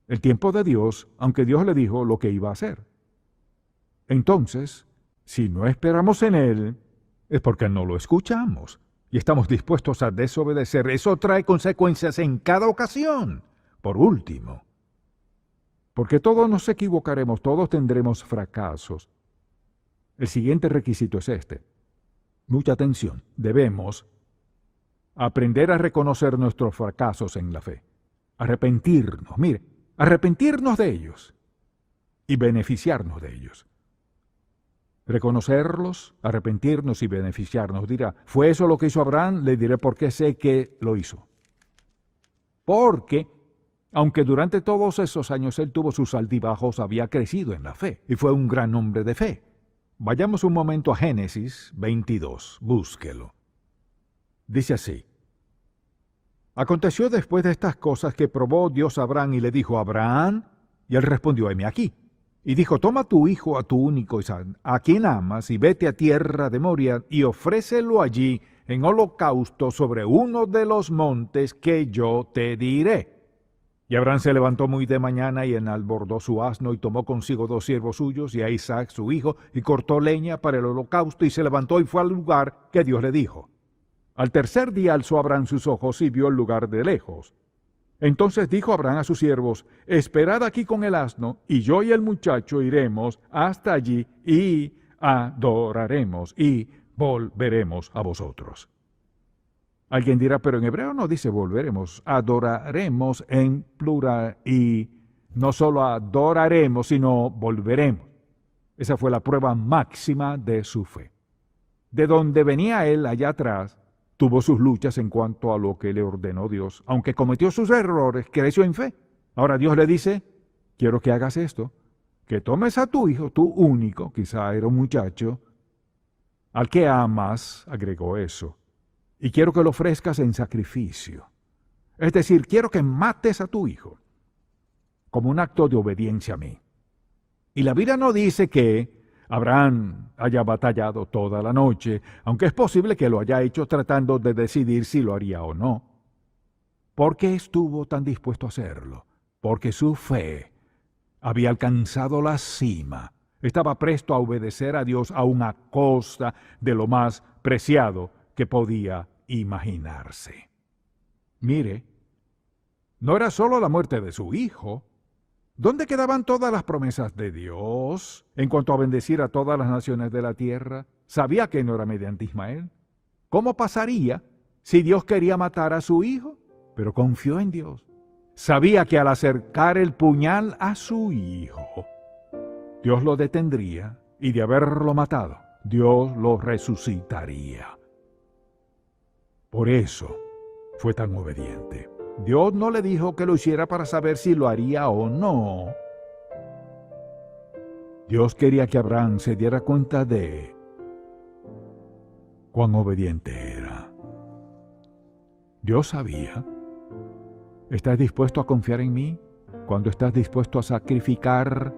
el tiempo de Dios, aunque Dios le dijo lo que iba a hacer. Entonces, si no esperamos en Él, es porque no lo escuchamos y estamos dispuestos a desobedecer. Eso trae consecuencias en cada ocasión. Por último, porque todos nos equivocaremos, todos tendremos fracasos. El siguiente requisito es este. Mucha atención. Debemos aprender a reconocer nuestros fracasos en la fe. Arrepentirnos. Mire, arrepentirnos de ellos y beneficiarnos de ellos. reconocerlos, arrepentirnos y beneficiarnos. Dirá, ¿fue eso lo que hizo Abraham? Le diré por qué sé que lo hizo. Porque, aunque durante todos esos años él tuvo sus altibajos, había crecido en la fe y fue un gran hombre de fe. Vayamos un momento a Génesis 22, búsquelo. Dice así: Aconteció después de estas cosas que probó Dios a Abraham y le dijo: Abraham, y él respondió: heme aquí. Y dijo: toma tu hijo, a tu único Isaac, a quien amas, y vete a tierra de Moria, y ofrécelo allí en holocausto sobre uno de los montes que yo te diré. Y Abraham se levantó muy de mañana y enalbordó su asno, y tomó consigo 2 siervos suyos, y a Isaac su hijo, y cortó leña para el holocausto, y se levantó y fue al lugar que Dios le dijo. Al tercer día alzó Abraham sus ojos y vio el lugar de lejos. Entonces dijo Abraham a sus siervos: esperad aquí con el asno, y yo y el muchacho iremos hasta allí, y adoraremos, y volveremos a vosotros. Alguien dirá, pero en hebreo no dice volveremos, adoraremos en plural, y no solo adoraremos, sino volveremos. Esa fue la prueba máxima de su fe. De donde venía él allá atrás, tuvo sus luchas en cuanto a lo que le ordenó Dios. Aunque cometió sus errores, creció en fe. Ahora Dios le dice: quiero que hagas esto, que tomes a tu hijo, tu único, quizá era un muchacho, al que amas, agregó eso, y quiero que lo ofrezcas en sacrificio. Es decir, quiero que mates a tu hijo, como un acto de obediencia a mí. Y la Biblia no dice que Abraham haya batallado toda la noche, aunque es posible que lo haya hecho tratando de decidir si lo haría o no. ¿Por qué estuvo tan dispuesto a hacerlo? Porque su fe había alcanzado la cima. Estaba presto a obedecer a Dios aun a costa de lo más preciado que podía imaginarse. Mire, no era solo la muerte de su hijo. ¿Dónde quedaban todas las promesas de Dios en cuanto a bendecir a todas las naciones de la tierra? Sabía que no era mediante Ismael. ¿Cómo pasaría si Dios quería matar a su hijo? Pero confió en Dios. Sabía que al acercar el puñal a su hijo, Dios lo detendría, y de haberlo matado, Dios lo resucitaría. Por eso fue tan obediente. Dios no le dijo que lo hiciera para saber si lo haría o no. Dios quería que Abraham se diera cuenta de cuán obediente era. Dios sabía. ¿Estás dispuesto a confiar en mí cuando estás dispuesto a sacrificar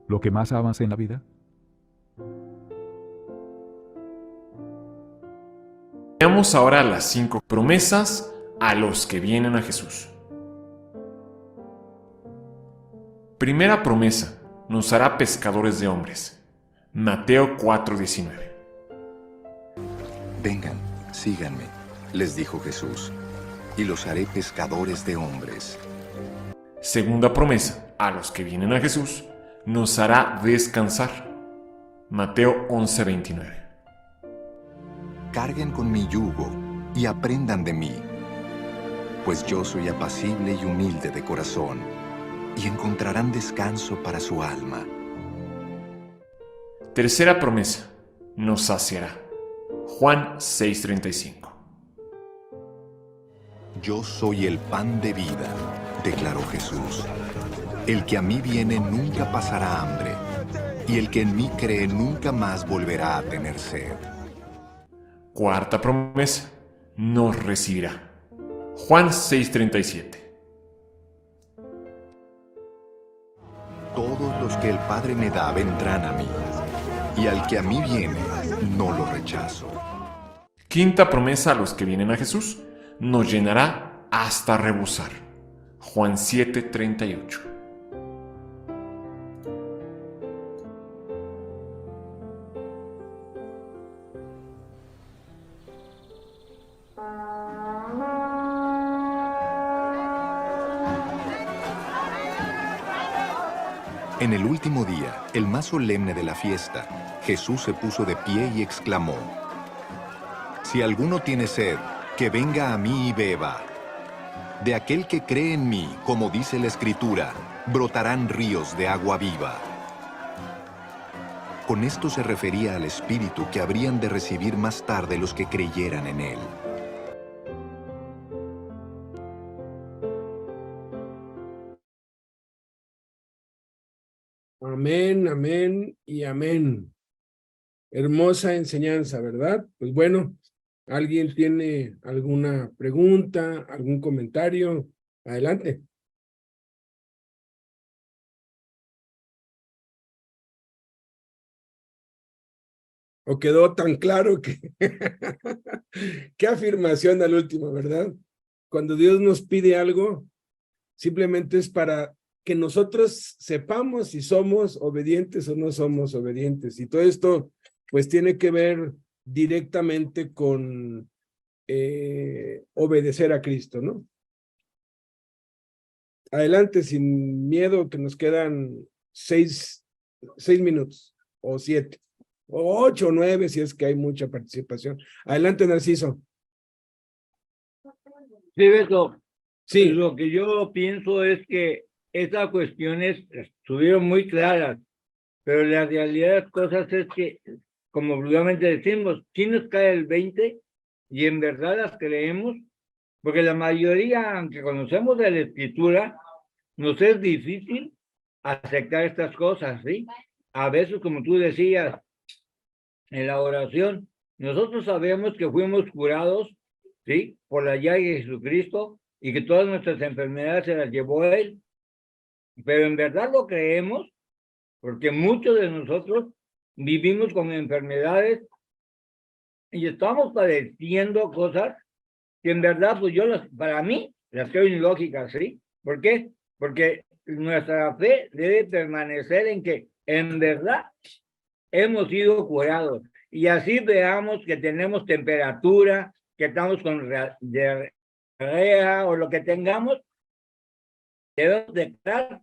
lo que más amas en la vida?
Veamos ahora las 5 promesas a los que vienen a Jesús. Primera promesa: nos hará pescadores de hombres. Mateo 4:19.
Vengan, síganme, les dijo Jesús, y los haré pescadores de hombres.
Segunda promesa a los que vienen a Jesús: nos hará descansar. Mateo 11:29.
Carguen con mi yugo y aprendan de mí, pues yo soy apacible y humilde de corazón, y encontrarán descanso para su alma.
Tercera promesa: nos saciará. Juan 6:35.
Yo soy el pan de vida, declaró Jesús. El que a mí viene nunca pasará hambre, y el que en mí cree nunca más volverá a tener sed.
Cuarta promesa: nos recibirá. Juan 6:37.
Todos los que el Padre me da vendrán a mí, y al que a mí viene, no lo rechazo.
Quinta promesa a los que vienen a Jesús: nos llenará hasta rebosar. Juan 7:38.
En el último día, el más solemne de la fiesta, Jesús se puso de pie y exclamó: Si alguno tiene sed, que venga a mí y beba. De aquel que cree en mí, como dice la Escritura, brotarán ríos de agua viva. Con esto se refería al Espíritu que habrían de recibir más tarde los que creyeran en él.
Amén, amén y amén. Hermosa enseñanza, ¿verdad? Pues bueno, ¿alguien tiene alguna pregunta, algún comentario? Adelante. ¿O quedó tan claro que... Qué afirmación al último, ¿verdad? Cuando Dios nos pide algo, simplemente es para que nosotros sepamos si somos obedientes o no somos obedientes. Y todo esto, pues, tiene que ver directamente con obedecer a Cristo, ¿no? Adelante, sin miedo, que nos quedan 6 minutos, o 7, o 8 o 9, si es que hay mucha participación. Adelante, Narciso.
Sí, Beto.
Sí.
Lo que yo pienso es que esas cuestiones estuvieron muy claras, pero la realidad de las cosas es que, como vulgarmente decimos, sí nos cae el 20 y en verdad las creemos, porque la mayoría, aunque conocemos de la Escritura, nos es difícil aceptar estas cosas, ¿sí? A veces, como tú decías, en la oración, nosotros sabemos que fuimos curados, ¿sí? Por la llaga de Jesucristo y que todas nuestras enfermedades se las llevó Él. Pero en verdad lo creemos, porque muchos de nosotros vivimos con enfermedades y estamos padeciendo cosas que en verdad, pues para mí, las creo ilógicas, ¿sí? ¿Por qué? Porque nuestra fe debe permanecer en que en verdad hemos sido curados. Y así veamos que tenemos temperatura, que estamos con diarrea o lo que tengamos, debemos declarar,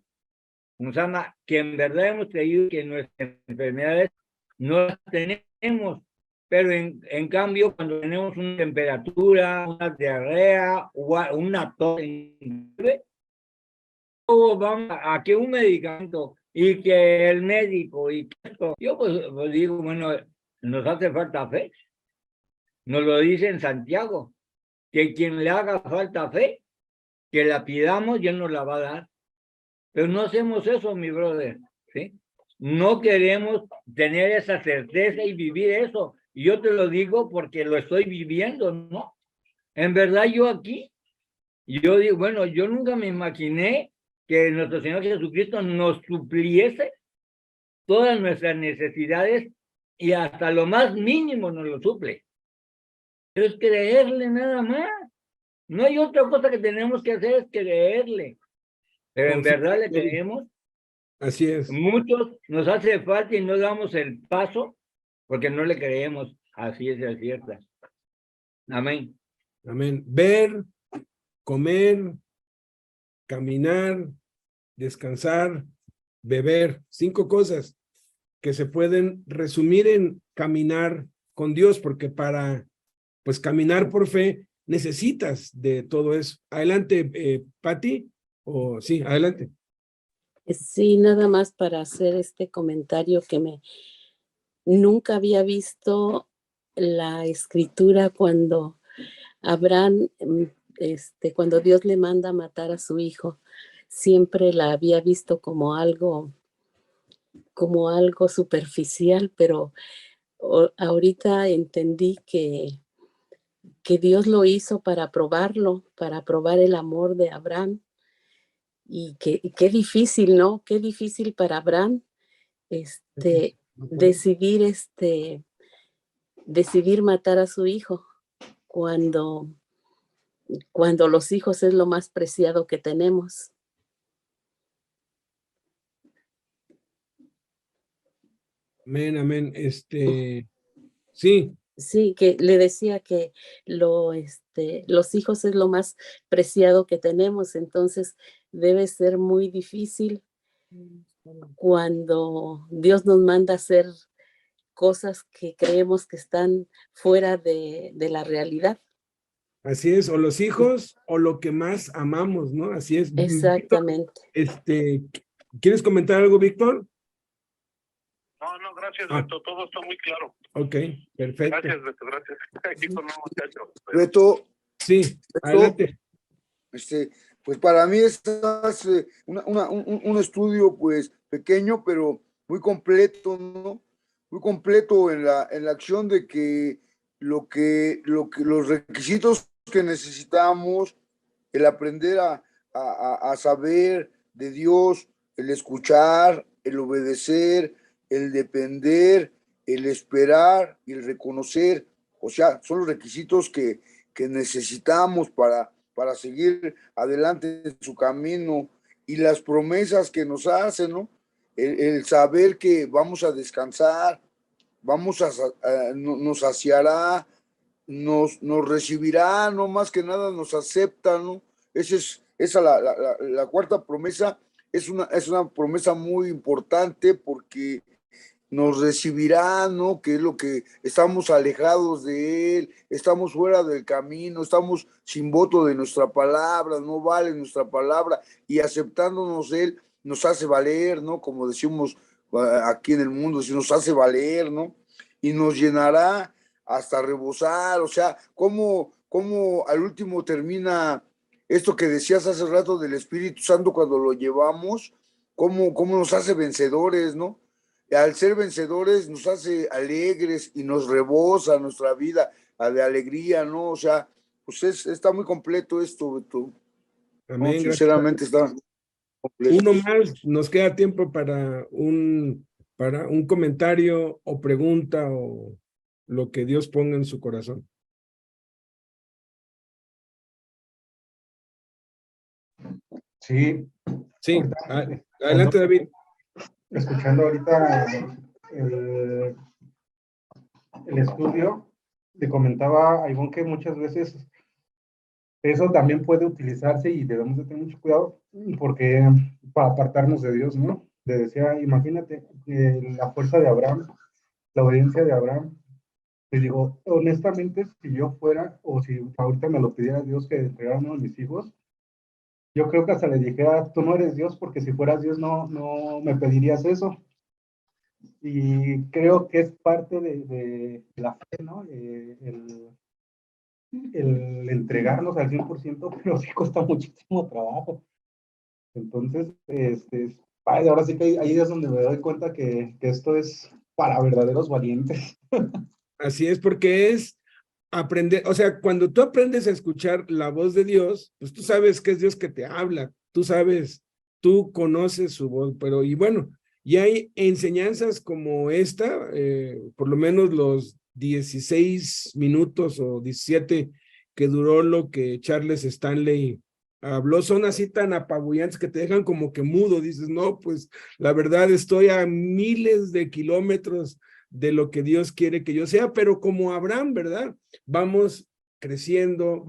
nos ama, que en verdad hemos creído que nuestras enfermedades no las tenemos. Pero en cambio, cuando tenemos una temperatura, una diarrea o una tos, vamos a que un medicamento y que el médico y esto, yo pues digo, bueno, nos hace falta fe. Nos lo dice en Santiago, que quien le haga falta fe, que la pidamos y Él nos la va a dar. Pero no hacemos eso, mi brother, ¿sí? No queremos tener esa certeza y vivir eso. Y yo te lo digo porque lo estoy viviendo, ¿no? En verdad yo digo, bueno, yo nunca me imaginé que nuestro Señor Jesucristo nos supliese todas nuestras necesidades y hasta lo más mínimo nos lo suple. Pero es creerle nada más. No hay otra cosa que tenemos que hacer, es creerle. Pero en verdad le creemos.
Así es.
Muchos nos hace falta y no damos el paso porque no le creemos. Así es la cierta. Amén.
Amén. Ver, comer, caminar, descansar, beber. 5 cosas que se pueden resumir en caminar con Dios, porque para, pues, caminar por fe necesitas de todo eso. Adelante, Pati. Sí, adelante.
Sí, nada más para hacer este comentario que nunca había visto la escritura cuando Abraham, cuando Dios le manda a matar a su hijo, siempre la había visto como algo superficial, pero ahorita entendí que Dios lo hizo para probarlo, para probar el amor de Abraham. Y qué difícil, ¿no? Qué difícil para Abraham decidir matar a su hijo cuando los hijos es lo más preciado que tenemos.
Amén, amén. Sí.
Sí, que le decía que los hijos es lo más preciado que tenemos, entonces debe ser muy difícil cuando Dios nos manda a hacer cosas que creemos que están fuera de la realidad.
Así es, o los hijos o lo que más amamos, ¿no? Así es.
Exactamente.
¿Quieres comentar algo, Víctor?
No, no, gracias,
Ah.
Beto, todo está muy claro.
Ok, perfecto.
Gracias, Beto, gracias. Aquí con un muchacho.
Beto,
Sí, adelante.
pues para mí es un estudio pues pequeño, pero muy completo, ¿no? Muy completo en la acción de que los requisitos que necesitamos, el aprender a saber de Dios, el escuchar, el obedecer, el depender, el esperar y el reconocer, o sea, son los requisitos que necesitamos para seguir adelante en su camino, y las promesas que nos hacen, ¿no? El saber que vamos a descansar, nos saciará, nos recibirá, no más que nada nos acepta, ¿no? Esa la cuarta promesa es una promesa muy importante porque nos recibirá, ¿no? Que es lo que estamos alejados de Él, estamos fuera del camino, estamos sin voto de nuestra palabra, no vale nuestra palabra, y aceptándonos Él nos hace valer, ¿no? Como decimos aquí en el mundo, si nos hace valer, ¿no? Y nos llenará hasta rebosar, o sea, cómo al último termina esto que decías hace rato del Espíritu Santo cuando lo llevamos, cómo nos hace vencedores, ¿no? Al ser vencedores nos hace alegres y nos rebosa nuestra vida de alegría, ¿no? O sea, pues está muy completo esto, Beto.
Amén,
no, sinceramente está completo.
Uno más, nos queda tiempo para un comentario o pregunta o lo que Dios ponga en su corazón.
Sí.
Sí, adelante, David.
Escuchando ahorita el estudio, le comentaba a Ivonne que muchas veces eso también puede utilizarse y debemos de tener mucho cuidado porque para apartarnos de Dios, ¿no? Le decía, imagínate la fuerza de Abraham, la obediencia de Abraham. Le digo, honestamente, si yo fuera, o si ahorita me lo pidiera Dios que entregara a uno de mis hijos, yo creo que hasta le dijera, tú no eres Dios, porque si fueras Dios no me pedirías eso. Y creo que es parte de la fe, ¿no? El entregarnos al 100%, pero sí cuesta muchísimo trabajo. Entonces, ahora sí que ahí es donde me doy cuenta que esto es para verdaderos valientes.
Así es, porque es aprender, o sea, cuando tú aprendes a escuchar la voz de Dios, pues tú sabes que es Dios que te habla, tú sabes, tú conoces su voz, pero y bueno, y hay enseñanzas como esta, por lo menos los 16 minutos o 17 que duró lo que Charles Stanley habló, son así tan apabullantes que te dejan como que mudo, dices, no, pues la verdad estoy a miles de kilómetros de lo que Dios quiere que yo sea, pero como Abraham, ¿verdad? Vamos creciendo,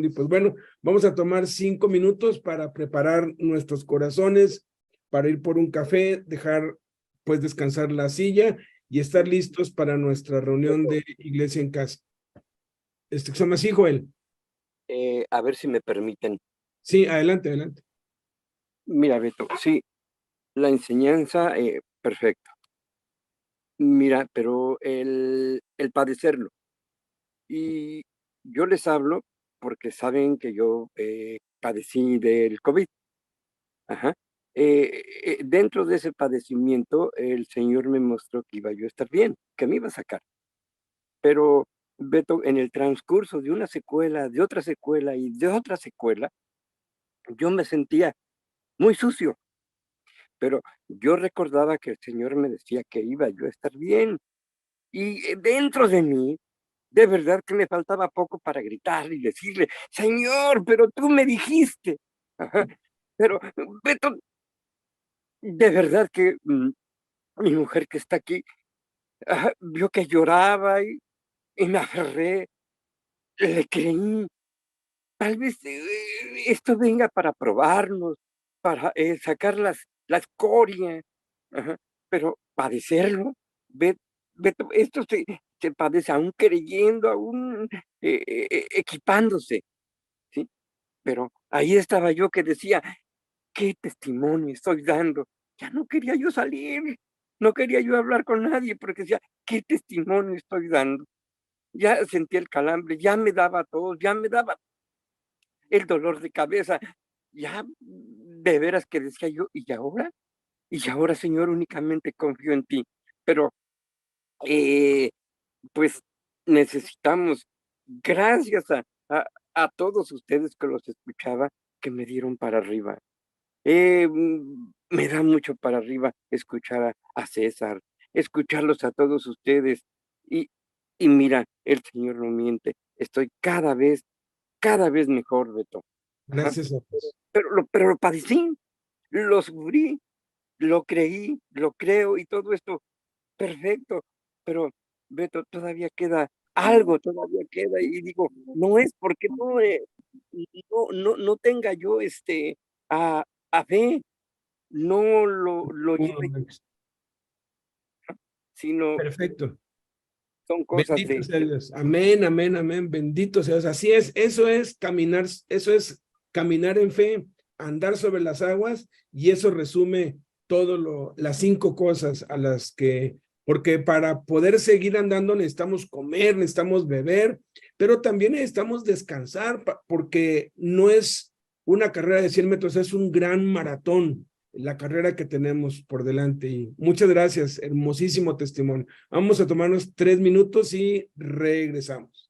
y pues bueno, vamos a tomar 5 minutos para preparar nuestros corazones, para ir por un café, dejar pues descansar la silla y estar listos para nuestra reunión de iglesia en casa. ¿Son así, Joel?
A ver si me permiten.
Sí, adelante.
Mira, Beto, sí, la enseñanza, perfecto. Mira, pero el padecerlo. Y yo les hablo porque saben que yo padecí del COVID. Ajá. Dentro de ese padecimiento, el Señor me mostró que iba yo a estar bien, que me iba a sacar. Pero, Beto, en el transcurso de una secuela, de otra secuela y de otra secuela, yo me sentía muy sucio. Pero yo recordaba que el Señor me decía que iba yo a estar bien. Y dentro de mí, de verdad que me faltaba poco para gritar y decirle, Señor, pero tú me dijiste. Ajá. Pero, Beto, de verdad que mi mujer que está aquí, vio que lloraba y me aferré, le creí. Tal vez esto venga para probarnos, para sacar la escoria, ajá, pero padecerlo, Beto, esto se padece aún creyendo, aún equipándose, ¿sí? Pero ahí estaba yo que decía, ¿qué testimonio estoy dando ya no quería yo salir, no quería yo hablar con nadie, porque decía, ¿qué testimonio estoy dando? Ya sentía el calambre, ya me daba tos, ya me daba el dolor de cabeza, ya de veras que decía yo, ¿y ahora? Y ahora, Señor, únicamente confío en ti. Pero, pues, necesitamos, gracias a todos ustedes que los escuchaba, que me dieron para arriba. Me da mucho para arriba escuchar a César, escucharlos a todos ustedes. Y, y mira, el Señor no miente. Estoy cada vez mejor, Beto. Ajá.
Gracias a Dios.
Pero lo padecí, lo sufrí, lo creí, lo creo y todo esto, perfecto. Pero, Beto, todavía queda algo, todavía queda. Y digo, no es porque no tenga yo a fe, no lo lleve, sino
Perfecto.
son cosas
Bendito sea Dios. Amén, amén, amén. Bendito sea Dios. Así es, eso es caminar en fe, andar sobre las aguas, y eso resume las 5 cosas a las que, porque para poder seguir andando necesitamos comer, necesitamos beber, pero también necesitamos descansar, porque no es una carrera de 100 metros, es un gran maratón la carrera que tenemos por delante. Y muchas gracias, hermosísimo testimonio. Vamos a tomarnos 3 minutos y regresamos.